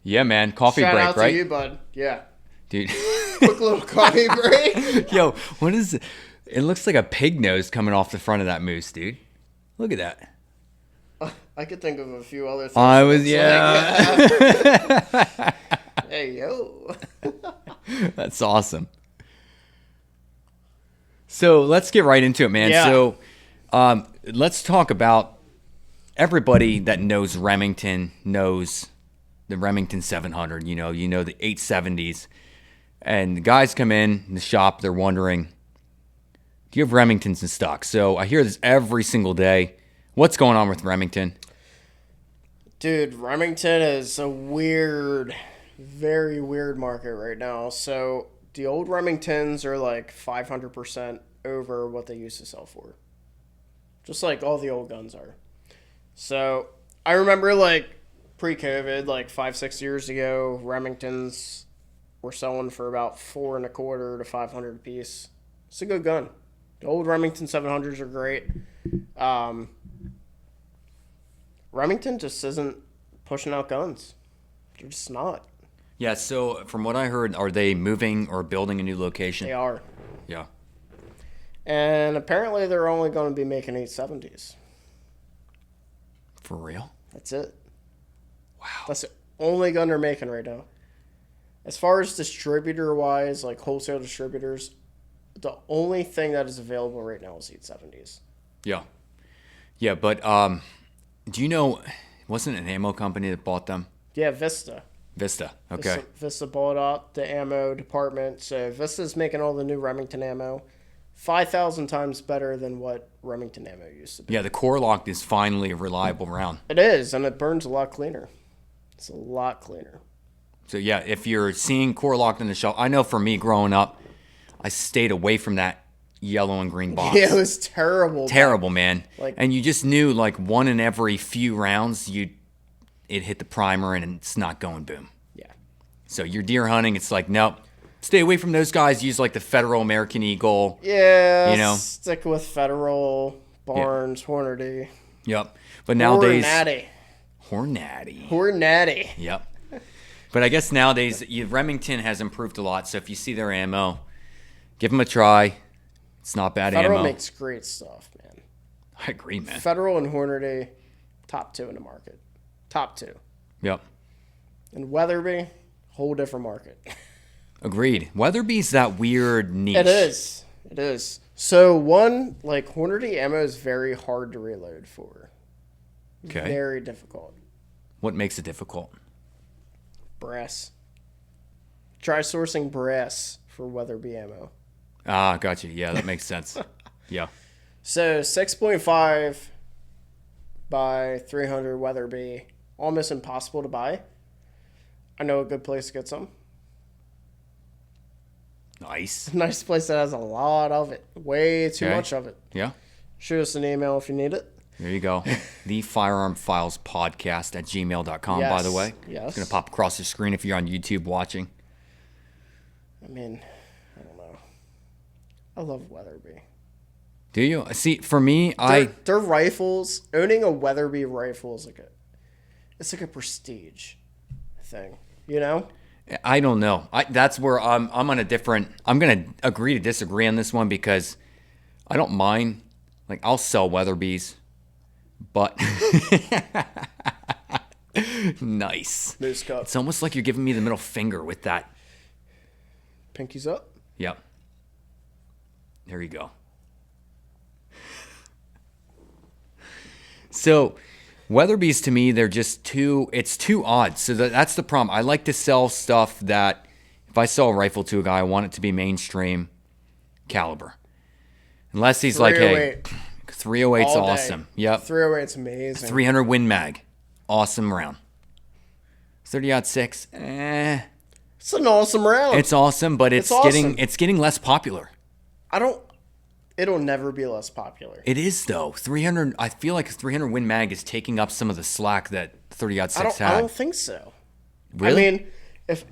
Speaker 2: Yeah, man. Coffee break, right?
Speaker 1: Shout out to you, bud. Yeah.
Speaker 2: Dude.
Speaker 1: Quick little coffee break.
Speaker 2: Yo, what is it? It looks like a pig nose coming off the front of that moose, dude. Look at that.
Speaker 1: I could think of a few other things.
Speaker 2: I was, yeah.
Speaker 1: Like, hey, yo.
Speaker 2: That's awesome. So let's get right into it, man.
Speaker 1: Yeah.
Speaker 2: So let's talk about everybody that knows Remington knows the Remington 700. You know the 870s. And the guys come in the shop, they're wondering, do you have Remingtons in stock? So I hear this every single day. What's going on with Remington?
Speaker 1: Dude, Remington is a weird, very weird market right now. So the old Remingtons are like 500% over what they used to sell for. Just like all the old guns are. So I remember like pre-COVID, like 5-6 years ago, Remingtons were selling for about $425 to $500 a piece. It's a good gun. The old Remington 700s are great. Remington just isn't pushing out guns. They're just not.
Speaker 2: Yeah, so from what I heard, are they moving or building a new location?
Speaker 1: They are.
Speaker 2: Yeah.
Speaker 1: And apparently they're only going to be making 870s.
Speaker 2: For real?
Speaker 1: That's it.
Speaker 2: Wow.
Speaker 1: That's the only gun they're making right now. As far as distributor-wise, like wholesale distributors, the only thing that is available right now is 870s.
Speaker 2: Yeah. Yeah, but do you know, wasn't it an ammo company that bought them?
Speaker 1: Yeah, Vista.
Speaker 2: Vista. Okay.
Speaker 1: Vista bought out the ammo department. So Vista's making all the new Remington ammo. 5,000 times better than what Remington ammo used to be.
Speaker 2: Yeah, the core lock is finally a reliable round.
Speaker 1: It is, and it burns a lot cleaner. It's a lot cleaner.
Speaker 2: So yeah, if you're seeing core locked on the shelf, I know for me growing up, I stayed away from that yellow and green box.
Speaker 1: Yeah, it was terrible.
Speaker 2: Terrible, man.
Speaker 1: Like-
Speaker 2: and you just knew like one in every few rounds, it hit the primer and it's not going boom.
Speaker 1: Yeah.
Speaker 2: So you're deer hunting, it's like, nope. Stay away from those guys. Use like the Federal American Eagle.
Speaker 1: Yeah,
Speaker 2: You know?
Speaker 1: stick with Federal, Barnes, Hornady.
Speaker 2: Yep. But nowadays,
Speaker 1: Hornady.
Speaker 2: Hornady. Yep. But I guess nowadays, Remington has improved a lot. So if you see their ammo, give them a try. It's not bad
Speaker 1: Federal
Speaker 2: ammo.
Speaker 1: makes great stuff, man.
Speaker 2: I agree, man.
Speaker 1: Federal and Hornady, top 2 in the market. Top 2.
Speaker 2: Yep.
Speaker 1: And Weatherby, whole different market.
Speaker 2: Agreed. Weatherby's that weird niche.
Speaker 1: It is. It is. So one, like Hornady ammo is very hard to reload for.
Speaker 2: Okay.
Speaker 1: Very difficult.
Speaker 2: What makes it difficult?
Speaker 1: Brass. Try sourcing brass for Weatherby ammo.
Speaker 2: Ah, gotcha. Yeah, that makes sense. Yeah.
Speaker 1: So 6.5 by 300 Weatherby, almost impossible to buy. I know a good place to get some.
Speaker 2: Nice.
Speaker 1: Nice place that has a lot of it. Way too
Speaker 2: Okay.
Speaker 1: much of it.
Speaker 2: Yeah.
Speaker 1: Shoot us an email if you need it.
Speaker 2: There you go. The Firearm Files podcast at gmail.com, by
Speaker 1: Yes.
Speaker 2: the way.
Speaker 1: Yes.
Speaker 2: It's going to pop across the screen if you're on YouTube watching.
Speaker 1: I mean, I don't know. I love Weatherby.
Speaker 2: Do you? See, for me,
Speaker 1: Their rifles, owning a Weatherby rifle is it's like a prestige thing, you know?
Speaker 2: I don't know. That's where I'm on a different. I'm gonna agree to disagree on this one because I don't mind. Like I'll sell Weatherby's, but nice.
Speaker 1: Moose cup.
Speaker 2: It's almost like you're giving me the middle finger with that.
Speaker 1: Pinkies up.
Speaker 2: Yep. There you go. So, Weatherby's to me, they're just it's too odd. So that's the problem. I like to sell stuff that if I sell a rifle to a guy, I want it to be mainstream caliber. Unless he's like, hey, 308's
Speaker 1: All day.
Speaker 2: awesome. Yep.
Speaker 1: 308's amazing.
Speaker 2: 300 Win Mag. Awesome round. 30-06.
Speaker 1: It's an awesome round.
Speaker 2: It's awesome, but it's
Speaker 1: awesome.
Speaker 2: getting less popular.
Speaker 1: It'll never be less popular.
Speaker 2: It is though. 300. I feel like 300 Win Mag is taking up some of the slack that 30-06 had.
Speaker 1: I don't think so.
Speaker 2: Really?
Speaker 1: I mean, if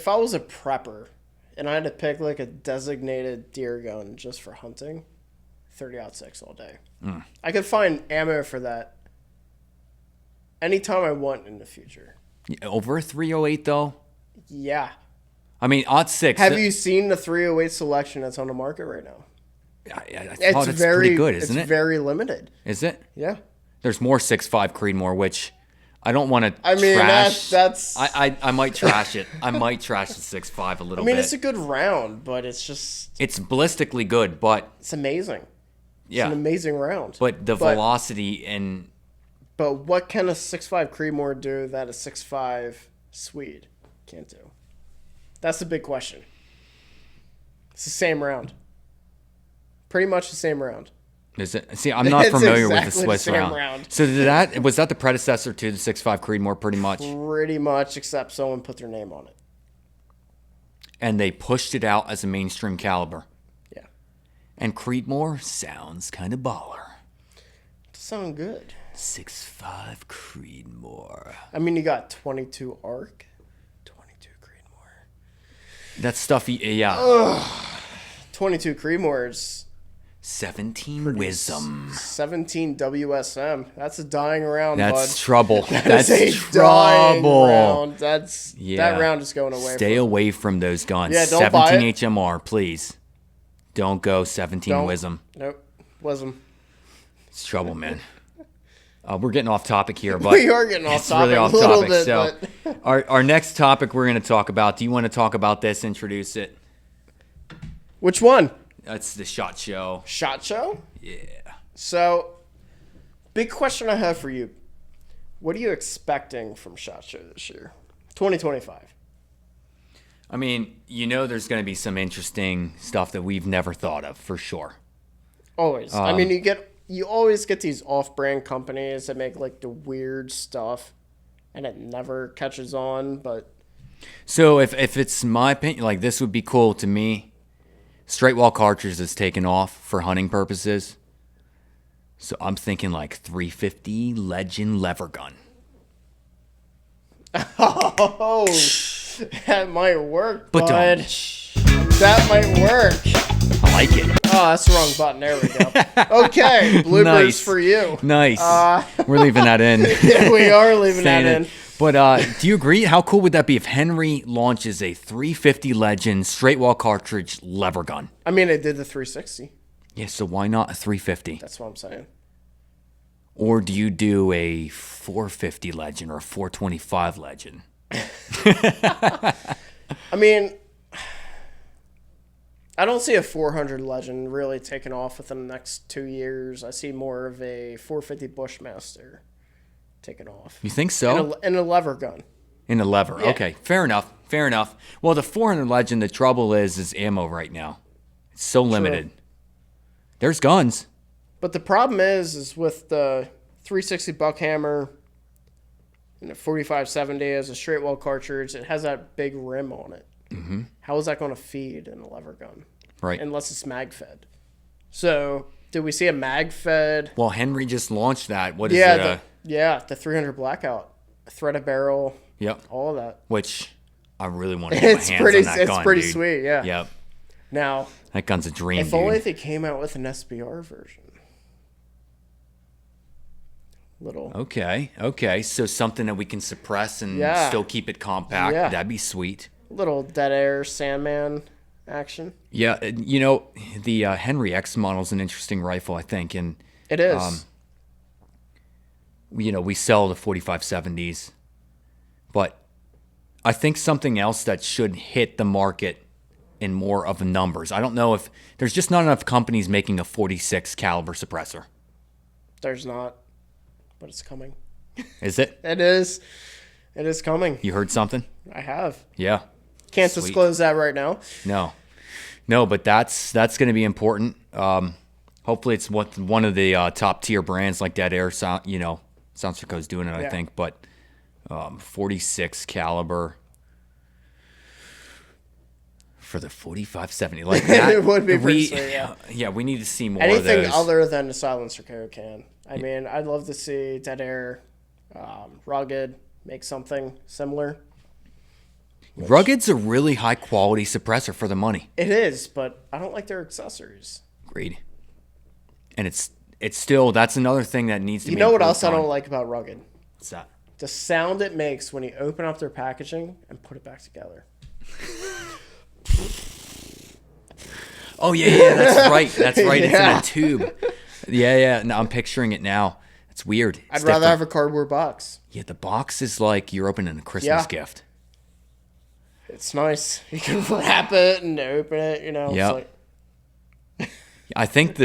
Speaker 1: I was a prepper and I had to pick like a designated deer gun just for hunting, 30-06 all day. I could find ammo for that anytime I want in the future.
Speaker 2: Over a 308 though.
Speaker 1: Yeah.
Speaker 2: I mean, 06.
Speaker 1: Have you seen the 308 selection that's on the market right now?
Speaker 2: I thought it's pretty good, isn't it?
Speaker 1: It's very limited.
Speaker 2: Is it?
Speaker 1: Yeah.
Speaker 2: There's more 6.5 Creedmoor, which I don't want to
Speaker 1: I mean,
Speaker 2: trash.
Speaker 1: that's.
Speaker 2: I might trash it. I might trash the 6.5 a little bit.
Speaker 1: It's a good round, but it's just.
Speaker 2: It's ballistically good, but
Speaker 1: It's amazing.
Speaker 2: yeah,
Speaker 1: It's an amazing round.
Speaker 2: but the velocity and
Speaker 1: But what can a 6.5 Creedmoor do that a 6.5 Swede can't do? That's the big question. It's the same round. Pretty much the same round.
Speaker 2: is it? See, I'm not
Speaker 1: It's
Speaker 2: familiar with the
Speaker 1: exactly the
Speaker 2: Swiss
Speaker 1: same
Speaker 2: round.
Speaker 1: round.
Speaker 2: So was that the predecessor to the 6.5 Creedmoor, pretty much?
Speaker 1: Pretty much, except someone put their name on it.
Speaker 2: And they pushed it out as a mainstream caliber.
Speaker 1: Yeah.
Speaker 2: And Creedmoor sounds kind of baller.
Speaker 1: Sound good.
Speaker 2: 6.5 Creedmoor.
Speaker 1: I mean, you got 22 ARC, 22 Creedmoor.
Speaker 2: That stuff, yeah.
Speaker 1: 22 Creedmoors.
Speaker 2: 17 Wisdom.
Speaker 1: 17 WSM. That's a dying round,
Speaker 2: That's
Speaker 1: bud.
Speaker 2: trouble. That's
Speaker 1: That's a dying
Speaker 2: trouble.
Speaker 1: round.
Speaker 2: Yeah.
Speaker 1: That round is going away.
Speaker 2: Stay away from those guns.
Speaker 1: Yeah, don't
Speaker 2: 17
Speaker 1: buy it.
Speaker 2: HMR, please. Don't go 17
Speaker 1: Don't.
Speaker 2: Wisdom.
Speaker 1: Nope. Wisdom.
Speaker 2: It's trouble, man. We're getting off topic here, but
Speaker 1: we are getting off topic
Speaker 2: really off
Speaker 1: a little
Speaker 2: topic.
Speaker 1: bit.
Speaker 2: So
Speaker 1: But
Speaker 2: our next topic we're going to talk about. Do you want to talk about this? Introduce it.
Speaker 1: which one?
Speaker 2: That's the SHOT Show.
Speaker 1: SHOT Show?
Speaker 2: Yeah.
Speaker 1: So, big question I have for you. What are you expecting from SHOT Show this year? 2025.
Speaker 2: I mean, there's going to be some interesting stuff that we've never thought of, for sure.
Speaker 1: Always. I mean, you always get these off-brand companies that make like the weird stuff, and it never catches on. But
Speaker 2: So if it's my opinion, like this would be cool to me. Straight wall cartridge is taken off for hunting purposes. So I'm thinking like 350 Legend lever gun.
Speaker 1: oh, that might work,
Speaker 2: But
Speaker 1: bud. That might work.
Speaker 2: I like it.
Speaker 1: Oh, that's the wrong button. There we go. Okay, bloopers
Speaker 2: Nice.
Speaker 1: for you.
Speaker 2: Nice. We're leaving that in.
Speaker 1: Yeah, we are leaving that
Speaker 2: Saying
Speaker 1: in.
Speaker 2: it. But do you agree? How cool would that be if Henry launches a 350 Legend straight wall cartridge lever gun?
Speaker 1: I mean, it did the 360.
Speaker 2: Yeah, so why not a 350?
Speaker 1: That's what I'm saying.
Speaker 2: Or do you do a 450 Legend or a 425 Legend?
Speaker 1: I mean, I don't see a 400 Legend really taking off within the next 2 years. I see more of a 450 Bushmaster taking off.
Speaker 2: You think so?
Speaker 1: And a lever gun.
Speaker 2: In a lever.
Speaker 1: Yeah.
Speaker 2: Okay, fair enough. Fair enough. Well, the 400 Legend, the trouble is ammo right now. It's so limited. There's guns.
Speaker 1: But the problem is with the 360 Buckhammer and the 4570 as a straight wall cartridge, it has that big rim on it. Mm-hmm. How is that going to feed in a lever gun?
Speaker 2: Right.
Speaker 1: Unless it's mag fed. So, did we see a mag fed?
Speaker 2: Well, Henry just launched that. What is
Speaker 1: Yeah,
Speaker 2: it?
Speaker 1: the 300 Blackout, threaded barrel,
Speaker 2: Yep.
Speaker 1: all of that.
Speaker 2: Which I really want to get my hands on that gun,
Speaker 1: It's pretty
Speaker 2: dude.
Speaker 1: sweet, yeah.
Speaker 2: Yep.
Speaker 1: Now,
Speaker 2: That gun's a dream,
Speaker 1: if
Speaker 2: dude.
Speaker 1: only they came out with an SBR version. Little.
Speaker 2: Okay. So something that we can suppress and
Speaker 1: Yeah.
Speaker 2: still keep it compact.
Speaker 1: Yeah.
Speaker 2: That'd be sweet.
Speaker 1: Little dead air Sandman action.
Speaker 2: Yeah, the Henry X model is an interesting rifle, I think, and
Speaker 1: It is.
Speaker 2: we sell the 4570s, but I think something else that should hit the market in more of numbers. I don't know if there's just not enough companies making a 46 caliber suppressor.
Speaker 1: There's not, but it's coming.
Speaker 2: Is it?
Speaker 1: It is. It is coming.
Speaker 2: You heard something?
Speaker 1: I have.
Speaker 2: Yeah.
Speaker 1: Can't
Speaker 2: Sweet.
Speaker 1: disclose that right now.
Speaker 2: No, but that's going to be important. Hopefully, it's one of the top tier brands like Dead Air. Soundstrico's doing it, I
Speaker 1: Yeah.
Speaker 2: think. But 46 caliber for the 4570, like that.
Speaker 1: It would be pretty sweet, yeah.
Speaker 2: Yeah, we need to see more
Speaker 1: Anything
Speaker 2: of those.
Speaker 1: other than the silencer can. I mean, I'd love to see Dead Air, Rugged make something similar.
Speaker 2: Rugged's a really high quality suppressor for the money.
Speaker 1: It is, but I don't like their accessories.
Speaker 2: Agreed. And it's still, that's another thing that needs to be
Speaker 1: You know what
Speaker 2: improved
Speaker 1: else I
Speaker 2: on.
Speaker 1: don't like about Rugged?
Speaker 2: What's that?
Speaker 1: The sound it makes when you open up their packaging and put it back together.
Speaker 2: Oh yeah, that's right. That's right.
Speaker 1: Yeah.
Speaker 2: It's in a tube. Yeah. No, I'm picturing it now. It's weird.
Speaker 1: I'd
Speaker 2: It's
Speaker 1: rather
Speaker 2: different.
Speaker 1: have a cardboard box.
Speaker 2: Yeah, the box is like you're opening a Christmas
Speaker 1: Yeah.
Speaker 2: gift.
Speaker 1: It's nice. You can wrap it and open it,
Speaker 2: Yep.
Speaker 1: It's like,
Speaker 2: I think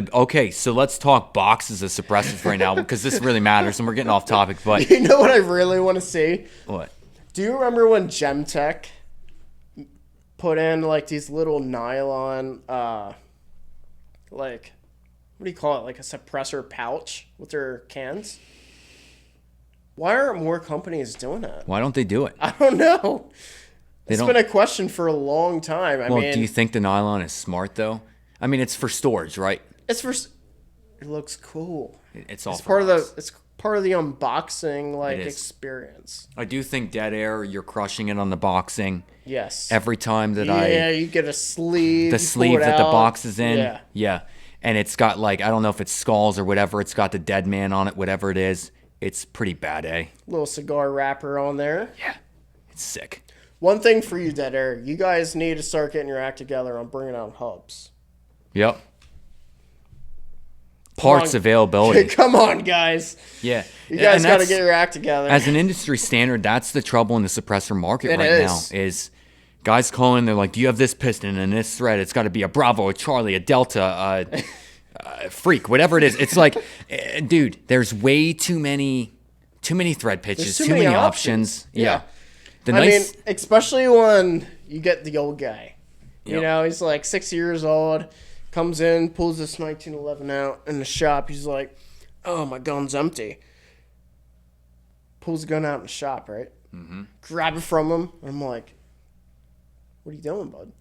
Speaker 2: so let's talk boxes of suppressors right now because this really matters and we're getting off topic, but
Speaker 1: you know what I really want to see?
Speaker 2: what?
Speaker 1: Do you remember when Gemtech put in like these little nylon, like, what do you call it? Like a suppressor pouch with their cans? Why aren't more companies doing that?
Speaker 2: Why don't they do it?
Speaker 1: I don't know. It's
Speaker 2: don't-
Speaker 1: been a question for a long time. I
Speaker 2: Well,
Speaker 1: mean,
Speaker 2: do you think the nylon is smart though? I mean, it's for storage, right?
Speaker 1: it's for. It looks cool.
Speaker 2: It's all
Speaker 1: It's
Speaker 2: for
Speaker 1: part of
Speaker 2: us.
Speaker 1: the. It's part of the unboxing like
Speaker 2: It is.
Speaker 1: experience.
Speaker 2: I do think Dead Air, you're crushing it on the boxing.
Speaker 1: Yes.
Speaker 2: Every time that
Speaker 1: Yeah, you get a sleeve.
Speaker 2: the
Speaker 1: you pull
Speaker 2: sleeve
Speaker 1: it
Speaker 2: that the
Speaker 1: out.
Speaker 2: box is in.
Speaker 1: Yeah.
Speaker 2: And it's got like, I don't know if it's skulls or whatever. It's got the dead man on it, whatever it is. It's pretty bad, eh?
Speaker 1: Little cigar wrapper on there.
Speaker 2: Yeah. It's sick.
Speaker 1: One thing for you, Dead Air, you guys need to start getting your act together on bringing out hubs.
Speaker 2: Yep. parts availability.
Speaker 1: Come on, guys.
Speaker 2: Yeah.
Speaker 1: You guys
Speaker 2: And
Speaker 1: got to
Speaker 2: that's-
Speaker 1: get your act together.
Speaker 2: As an industry standard, that's the trouble in the suppressor market
Speaker 1: It
Speaker 2: right
Speaker 1: is.
Speaker 2: now is guys call in, they're like, do you have this piston and this thread? It's got to be a Bravo, a Charlie, a Delta, a Freak, whatever it is. It's like, dude, there's way too many thread pitches,
Speaker 1: There's
Speaker 2: too many options.
Speaker 1: Yeah.
Speaker 2: The
Speaker 1: I
Speaker 2: nice,
Speaker 1: mean, especially when you get the old guy. You
Speaker 2: Yep.
Speaker 1: know, he's like 6 years old, comes in, pulls this 1911 out in the shop. He's like, oh, my gun's empty. Pulls the gun out in the shop, right? Mm-hmm. Grab it from him. And I'm like, what are you doing, bud?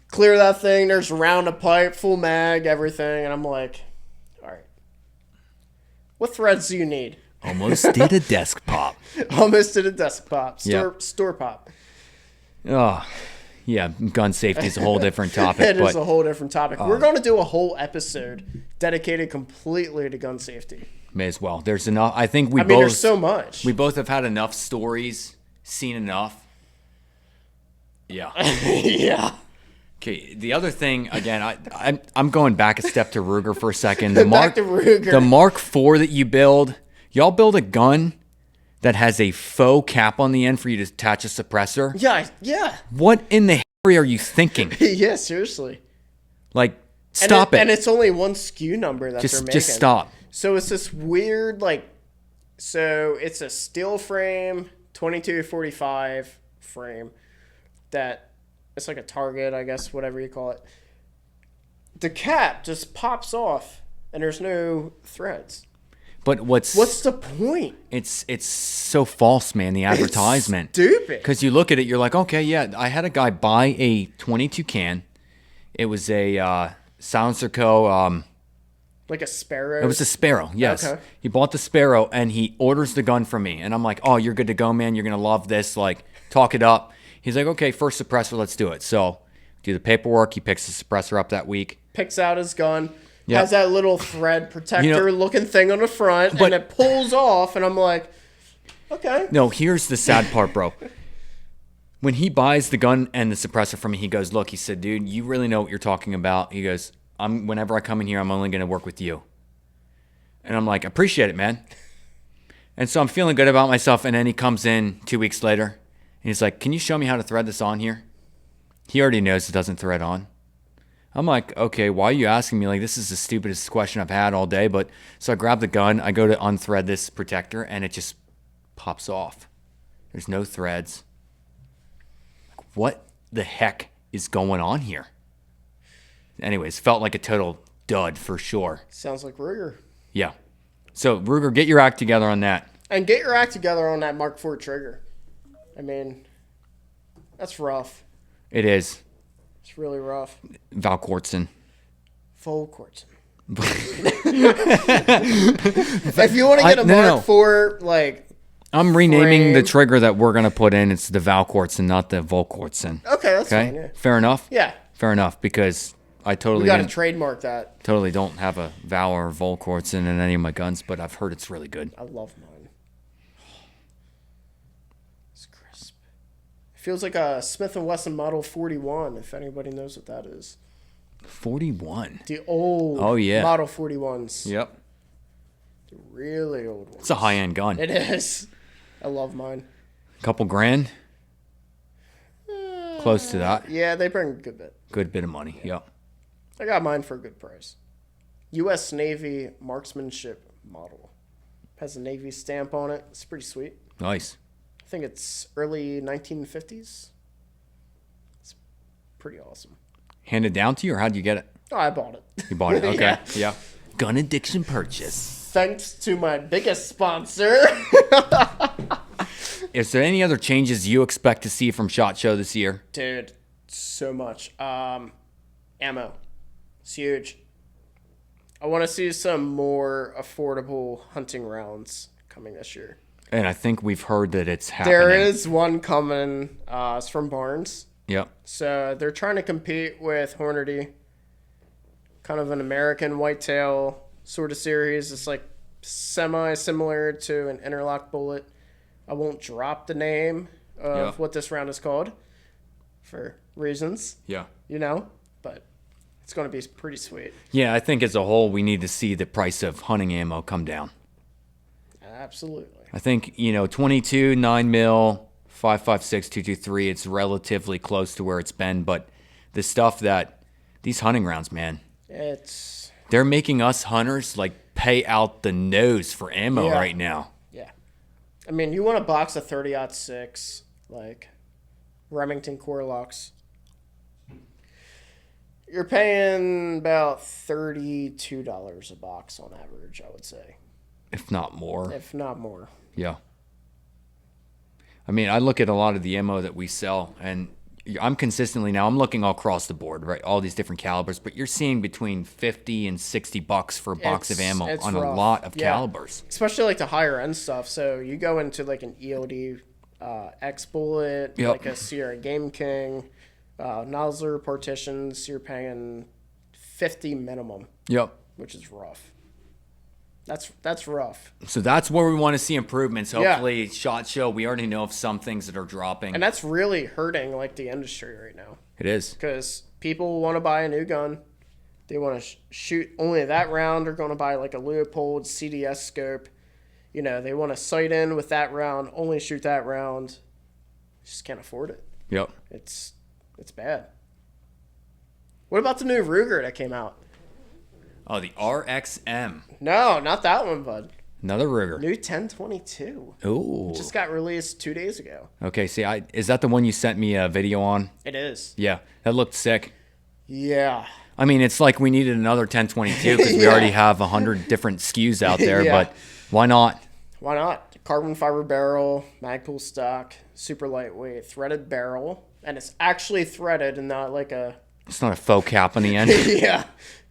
Speaker 1: Clear that thing. There's a round of pipe, full mag, everything. And I'm like, all right. What threads do you need?
Speaker 2: almost did a desk pop.
Speaker 1: Almost did a desk pop.
Speaker 2: Yep.
Speaker 1: Store pop.
Speaker 2: Oh, yeah, gun safety is a whole different topic.
Speaker 1: It
Speaker 2: but
Speaker 1: is a whole different topic. We're going to do a whole episode dedicated completely to gun safety.
Speaker 2: may as well. There's enough. I think we
Speaker 1: There's
Speaker 2: both
Speaker 1: so much.
Speaker 2: we both have had enough stories, seen enough. Yeah.
Speaker 1: Yeah.
Speaker 2: Okay. The other thing, again, I'm going back a step to Ruger for a second.
Speaker 1: Back to Ruger.
Speaker 2: The Mark IV that you build, y'all build a gun that has a faux cap on the end for you to attach a suppressor.
Speaker 1: Yeah.
Speaker 2: What in the hell are you thinking?
Speaker 1: Yeah, seriously.
Speaker 2: Like, stop it.
Speaker 1: And it's only one SKU number that they're making.
Speaker 2: Just stop.
Speaker 1: So it's this weird, so it's a steel frame, 2245 frame that it's like a target, I guess, whatever you call it. The cap just pops off and there's no threads.
Speaker 2: But what's
Speaker 1: the point?
Speaker 2: It's so false, man, the advertisement.
Speaker 1: It's stupid.
Speaker 2: Because you look at it, you're like, okay, yeah, I had a guy buy a 22 can. It was a Silencer Co.
Speaker 1: Like a Sparrow?
Speaker 2: It was a Sparrow, yes.
Speaker 1: Okay.
Speaker 2: He bought the Sparrow, and he orders the gun from me. And I'm like, oh, you're good to go, man. You're going to love this. Like, talk it up. He's like, okay, first suppressor, let's do it. So, do the paperwork. He picks the suppressor up that week.
Speaker 1: Picks out his gun.
Speaker 2: Yep.
Speaker 1: Has that little thread protector looking thing on the front. And it pulls off. And I'm like, okay.
Speaker 2: No, here's the sad part, bro. When he buys the gun and the suppressor from me, he goes, look, he said, dude, you really know what you're talking about. He goes, whenever I come in here, I'm only going to work with you. And I'm like, appreciate it, man. And so I'm feeling good about myself. And then he comes in 2 weeks later. And he's like, can you show me how to thread this on here? He already knows it doesn't thread on. I'm like, okay, why are you asking me? Like, this is the stupidest question I've had all day. But so I grab the gun. I go to unthread this protector. And it just pops off. There's no threads. What the heck is going on here? Anyways, felt like a total dud for sure.
Speaker 1: Sounds like Ruger.
Speaker 2: Yeah. So, Ruger, get your act together on that.
Speaker 1: And get your act together on that Mark IV trigger. I mean, that's rough.
Speaker 2: It is.
Speaker 1: It's really rough.
Speaker 2: Val Quartzen.
Speaker 1: Full Quartzen. If you want to get a Mark IV,
Speaker 2: I'm renaming the
Speaker 1: frame.
Speaker 2: trigger that we're going to put in. It's the Val Quartzen, not the Vol Quartzen.
Speaker 1: Okay, that's fine, yeah.
Speaker 2: Fair enough?
Speaker 1: Yeah.
Speaker 2: Fair enough, because I
Speaker 1: We
Speaker 2: totally
Speaker 1: got to trademark that.
Speaker 2: totally don't have a Val or Vol Quartzen in any of my guns, but I've heard it's really good.
Speaker 1: I love mine. It's crisp. It feels like a Smith & Wesson Model 41, if anybody knows what that is.
Speaker 2: 41.
Speaker 1: The old Model 41s.
Speaker 2: Yep.
Speaker 1: The really old ones.
Speaker 2: It's a high-end gun.
Speaker 1: It is. I love mine.
Speaker 2: Couple grand? Close to that.
Speaker 1: Yeah, they bring a good bit.
Speaker 2: Good bit of money. Yep.
Speaker 1: I got mine for a good price. U.S. Navy marksmanship model. Has a Navy stamp on it. It's pretty sweet.
Speaker 2: Nice.
Speaker 1: I think it's early 1950s. It's pretty awesome.
Speaker 2: Handed down to you, or how'd you get it?
Speaker 1: Oh, I bought it.
Speaker 2: You bought it? Okay.
Speaker 1: Yeah.
Speaker 2: Gun addiction purchase.
Speaker 1: Thanks to my biggest sponsor.
Speaker 2: Is there any other changes you expect to see from SHOT Show this year?
Speaker 1: Dude, so much. Ammo. It's huge. I want to see some more affordable hunting rounds coming this year.
Speaker 2: And I think we've heard that it's happening.
Speaker 1: There is one coming. It's from Barnes.
Speaker 2: Yep.
Speaker 1: So they're trying to compete with Hornady. Kind of an American whitetail sort of series. It's like semi-similar to an interlock bullet. I won't drop the name of what this round is called for reasons.
Speaker 2: Yeah.
Speaker 1: You know? But It's going to be pretty sweet.
Speaker 2: Yeah, I think as a whole, we need to see the price of hunting ammo come down.
Speaker 1: Absolutely.
Speaker 2: I think, 22, 9mm, 5.56, 223, it's relatively close to where it's been, but the stuff that, these hunting rounds, man, they're making us hunters, like, pay out the nose for ammo right now.
Speaker 1: Yeah. I mean, you want a box of 30-06, like, Remington core locks. You're paying about $32 a box on average, I would say.
Speaker 2: If not more.
Speaker 1: If not more.
Speaker 2: Yeah. I mean, I look at a lot of the ammo that we sell, and I'm looking all across the board, right? All these different calibers, but you're seeing between $50 and $60 for a box of ammo on
Speaker 1: rough.
Speaker 2: A lot of calibers.
Speaker 1: Especially like the higher end stuff. So you go into like an EOD X Bullet, like a Sierra Game King, Nosler partitions, you're paying $50 minimum.
Speaker 2: Yep.
Speaker 1: Which is rough. That's rough.
Speaker 2: So that's where we want to see improvements. Hopefully, SHOT Show, we already know of some things that are dropping.
Speaker 1: And that's really hurting like the industry right now.
Speaker 2: It is.
Speaker 1: Because people want to buy a new gun. They want to shoot only that round. They're going to buy like a Leupold CDS scope. They want to sight in with that round, only shoot that round. Just can't afford it.
Speaker 2: Yep.
Speaker 1: It's bad. What about the new Ruger that came out?
Speaker 2: Oh, the RXM.
Speaker 1: No, not that one, bud.
Speaker 2: Another Ruger.
Speaker 1: New 1022.
Speaker 2: Ooh.
Speaker 1: Just got released 2 days ago.
Speaker 2: Okay, see, is that the one you sent me a video on?
Speaker 1: It is.
Speaker 2: Yeah, that looked sick.
Speaker 1: Yeah.
Speaker 2: I mean, it's like we needed another 1022 because we already have 100 different SKUs out there, but why not?
Speaker 1: Why not? Carbon fiber barrel, Magpul stock, super lightweight, threaded barrel, and it's actually threaded and not like a...
Speaker 2: It's not a faux cap on the end.
Speaker 1: Yeah,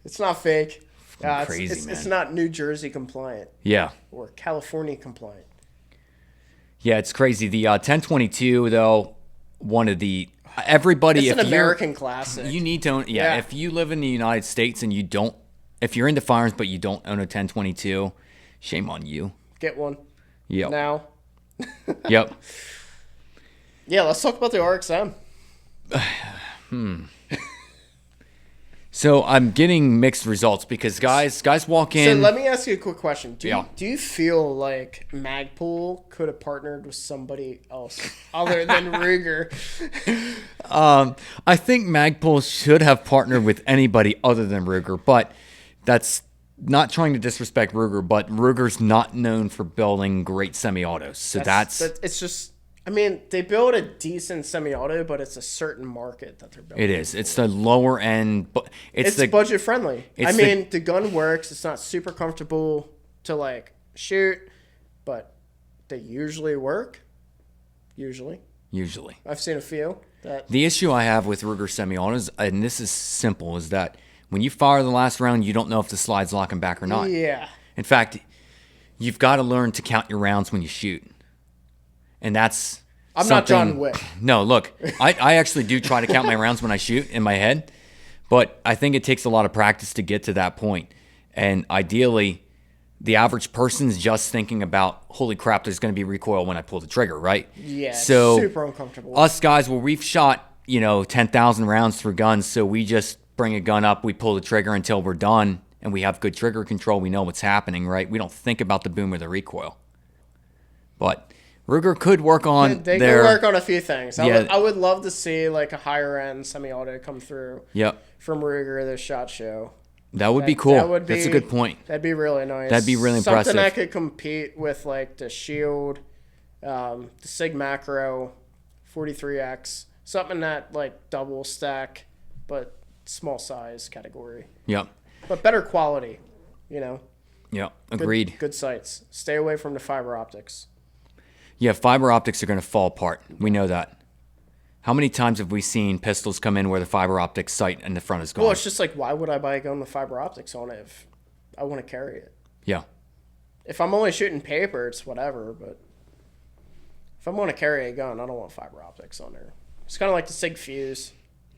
Speaker 1: it's not fake.
Speaker 2: Crazy, man.
Speaker 1: It's not New Jersey compliant.
Speaker 2: Yeah.
Speaker 1: Or California compliant.
Speaker 2: Yeah, it's crazy. The 1022, though, one of the... Everybody...
Speaker 1: It's an American classic.
Speaker 2: You need to own... Yeah, if you live in the United States and you don't... If you're into firearms but you don't own a 1022, shame on you.
Speaker 1: Get one.
Speaker 2: Yep.
Speaker 1: Now.
Speaker 2: Yep.
Speaker 1: Yeah, let's talk about the RXM.
Speaker 2: So I'm getting mixed results because guys walk in.
Speaker 1: So let me ask you a quick question. Do you feel like Magpul could have partnered with somebody else other than Ruger?
Speaker 2: I think Magpul should have partnered with anybody other than Ruger, but that's not trying to disrespect Ruger, but Ruger's not known for building great semi-autos. So
Speaker 1: it's just... I mean, they build a decent semi-auto, but it's a certain market that they're building.
Speaker 2: It is. It's the lower end, but it's
Speaker 1: budget friendly. The gun works. It's not super comfortable to like shoot, but they usually work. Usually. I've seen a few.
Speaker 2: The issue I have with Ruger semi-autos, and this is simple, is that when you fire the last round, you don't know if the slide's locking back or not.
Speaker 1: Yeah.
Speaker 2: In fact, you've got to learn to count your rounds when you shoot. And that's
Speaker 1: I'm not John Wick.
Speaker 2: No, look, I actually do try to count my rounds when I shoot in my head, but I think it takes a lot of practice to get to that point. And ideally, the average person's just thinking about, holy crap, there's going to be recoil when I pull the trigger, right?
Speaker 1: Yeah,
Speaker 2: so
Speaker 1: super uncomfortable.
Speaker 2: Us guys, well, we've shot, 10,000 rounds through guns, so we just bring a gun up, we pull the trigger until we're done, and we have good trigger control. We know what's happening, right? We don't think about the boom or the recoil. But Ruger could work on
Speaker 1: They could work on a few things. I would love to see like a higher end semi-auto come through from Ruger this SHOT Show.
Speaker 2: That would be cool. That's a good point.
Speaker 1: That'd be really nice.
Speaker 2: That'd be really impressive.
Speaker 1: Something that could compete with like the Shield, the Sig Macro, 43X. Something that like double stack, but small size category.
Speaker 2: Yep.
Speaker 1: But better quality,
Speaker 2: Yep. Agreed.
Speaker 1: Good sights. Stay away from the fiber optics.
Speaker 2: Yeah, fiber optics are going to fall apart. We know that. How many times have we seen pistols come in where the fiber optic sight in the front is gone?
Speaker 1: Well, it's just like, why would I buy a gun with fiber optics on it if I want to carry it?
Speaker 2: Yeah.
Speaker 1: If I'm only shooting paper, it's whatever, but if I'm going to carry a gun, I don't want fiber optics on there. It's kind of like the Sig Fuse.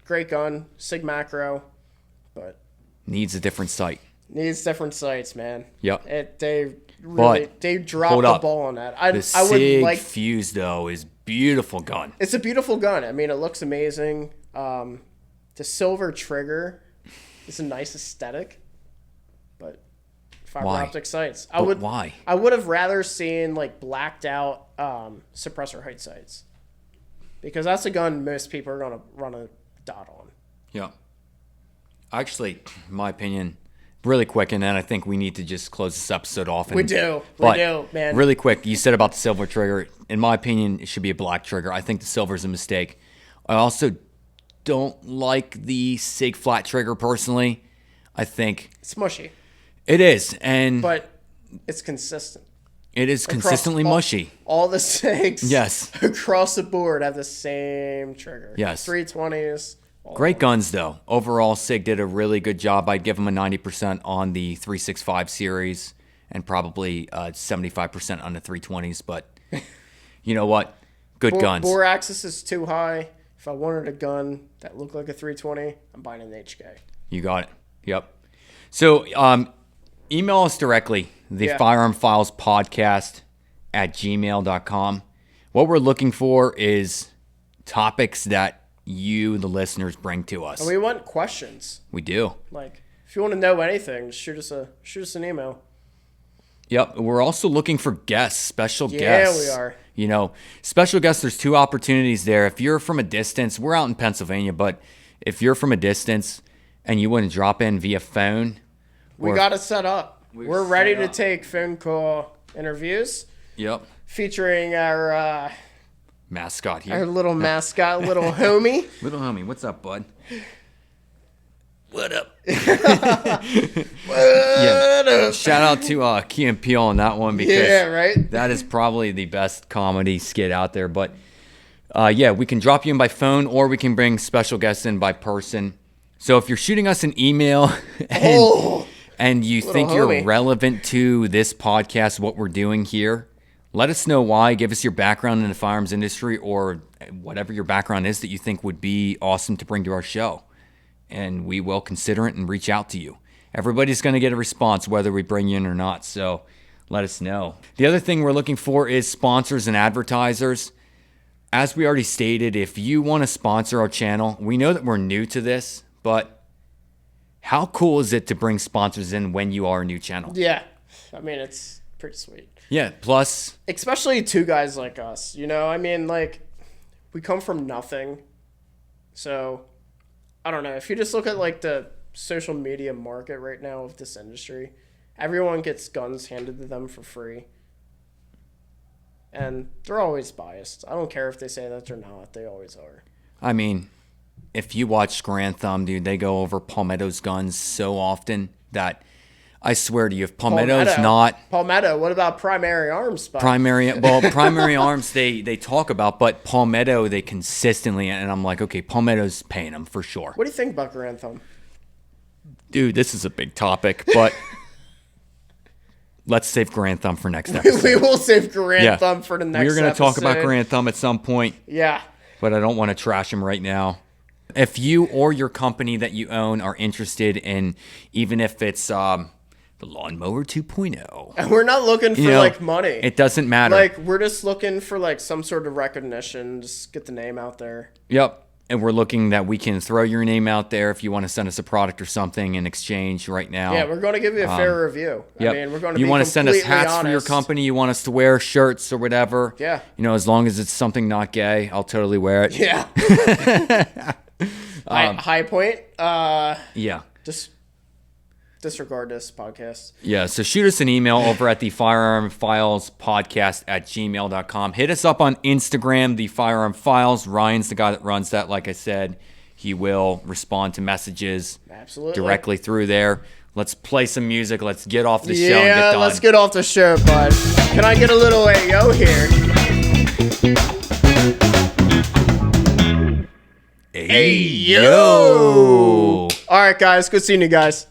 Speaker 1: Great gun, Sig Macro, but...
Speaker 2: Needs a different sight.
Speaker 1: Needs different sights, man.
Speaker 2: Yep.
Speaker 1: They dropped the ball on that.
Speaker 2: The Sig Fuse, though, is beautiful gun.
Speaker 1: It's a beautiful gun. I mean, it looks amazing. The silver trigger It's a nice aesthetic, but fiber
Speaker 2: Why?
Speaker 1: optic sights.
Speaker 2: Why?
Speaker 1: I would have rather seen like blacked out suppressor height sights, because that's a gun most people are gonna run a dot on.
Speaker 2: Yeah. Actually, in my opinion, really quick, and then I think we need to just close this episode off.
Speaker 1: We do, man.
Speaker 2: Really quick, you said about the silver trigger. In my opinion, it should be a black trigger. I think the silver is a mistake. I also don't like the SIG flat trigger personally. I think
Speaker 1: It's mushy,
Speaker 2: it is, and
Speaker 1: but it's consistent.
Speaker 2: it is consistently mushy.
Speaker 1: All the SIGs,
Speaker 2: Yes.
Speaker 1: across the board have the same trigger.
Speaker 2: Yes.
Speaker 1: 320s.
Speaker 2: Great guns, though. Overall, SIG did a really good job. I'd give them a 90% on the 365 series and probably 75% on the 320s. But you know what? Good guns.
Speaker 1: Bore axis is too high. If I wanted a gun that looked like a 320, I'm buying an HK.
Speaker 2: You got it. Yep. So email us directly, thefirearmfilespodcast at gmail.com. What we're looking for is topics that you, the listeners, bring to us.
Speaker 1: And we want questions.
Speaker 2: We do.
Speaker 1: Like, if you want to know anything, just shoot us an email.
Speaker 2: Yep. We're also looking for guests, special
Speaker 1: Yeah,
Speaker 2: guests.
Speaker 1: we are.
Speaker 2: You know, special guests, there's two opportunities there. If you're from a distance, we're out in Pennsylvania, but if you're from a distance and you want to drop in via phone,
Speaker 1: We got it set up. We're ready
Speaker 2: set
Speaker 1: to
Speaker 2: up.
Speaker 1: take phone call interviews
Speaker 2: Yep.
Speaker 1: featuring our
Speaker 2: Mascot here.
Speaker 1: our little mascot, little homie.
Speaker 2: Little homie, what's up, bud? What up?
Speaker 1: What up?
Speaker 2: Shout out to Key and Peele on that one, because
Speaker 1: Yeah, right?
Speaker 2: that is probably the best comedy skit out there. But yeah, we can drop you in by phone, or we can bring special guests in by person. So if you're shooting us an email and you think you're
Speaker 1: homie.
Speaker 2: relevant to this podcast, what we're doing here, let us know why. Give us your background in the firearms industry, or whatever your background is that you think would be awesome to bring to our show. And we will consider it and reach out to you. Everybody's going to get a response whether we bring you in or not, so let us know. The other thing we're looking for is sponsors and advertisers. As we already stated, if you want to sponsor our channel, we know that we're new to this, but how cool is it to bring sponsors in when you are a new channel?
Speaker 1: Yeah. I mean, it's pretty sweet.
Speaker 2: Yeah, plus,
Speaker 1: Especially two guys like us, you know? I mean, like, we come from nothing. So, I don't know. If you just look at, like, the social media market right now of this industry, everyone gets guns handed to them for free. And they're always biased. I don't care if they say that or not. They always are.
Speaker 2: I mean, if you watch Grand Thumb, dude, they go over Palmetto's guns so often that I swear to you, if Palmetto's not
Speaker 1: Palmetto, what about Primary Arms? Spot?
Speaker 2: primary arms they talk about, but Palmetto they consistently, and I'm like, okay, Palmetto's paying them for sure.
Speaker 1: What do you think about Grand Thumb?
Speaker 2: Dude, this is a big topic, but let's save Grand Thumb for next episode.
Speaker 1: We will save Grand Thumb for the next episode.
Speaker 2: We're going to talk about Grand Thumb at some point.
Speaker 1: Yeah.
Speaker 2: But I don't want to trash him right now. If you or your company that you own are interested in, even if it's the Lawnmower 2.0.
Speaker 1: And we're not looking for, like, money.
Speaker 2: It doesn't matter.
Speaker 1: Like, we're just looking for, like, some sort of recognition. Just get the name out there.
Speaker 2: Yep. And we're looking that we can throw your name out there if you want to send us a product or something in exchange right now.
Speaker 1: Yeah, we're going to give you a fair review.
Speaker 2: Yep.
Speaker 1: I mean, we're going to
Speaker 2: You
Speaker 1: be
Speaker 2: want to send us
Speaker 1: completely
Speaker 2: hats for your
Speaker 1: honest.
Speaker 2: company, you want us to wear shirts or whatever.
Speaker 1: Yeah.
Speaker 2: You know, as long as it's something not gay, I'll totally wear it.
Speaker 1: Yeah. High point.
Speaker 2: Yeah.
Speaker 1: Just disregard this podcast.
Speaker 2: Yeah, so shoot us an email over at the Firearm Files Podcast at gmail.com. Hit us up on Instagram, the Firearm Files. Ryan's the guy that runs that, like I said. He will respond to messages
Speaker 1: Absolutely.
Speaker 2: directly through there. Let's play some music. Let's get off the show and get
Speaker 1: Yeah,
Speaker 2: done.
Speaker 1: let's get off the show, bud. Can I get a little AO here?
Speaker 2: Hey, yo!
Speaker 1: All right, guys. Good seeing you guys.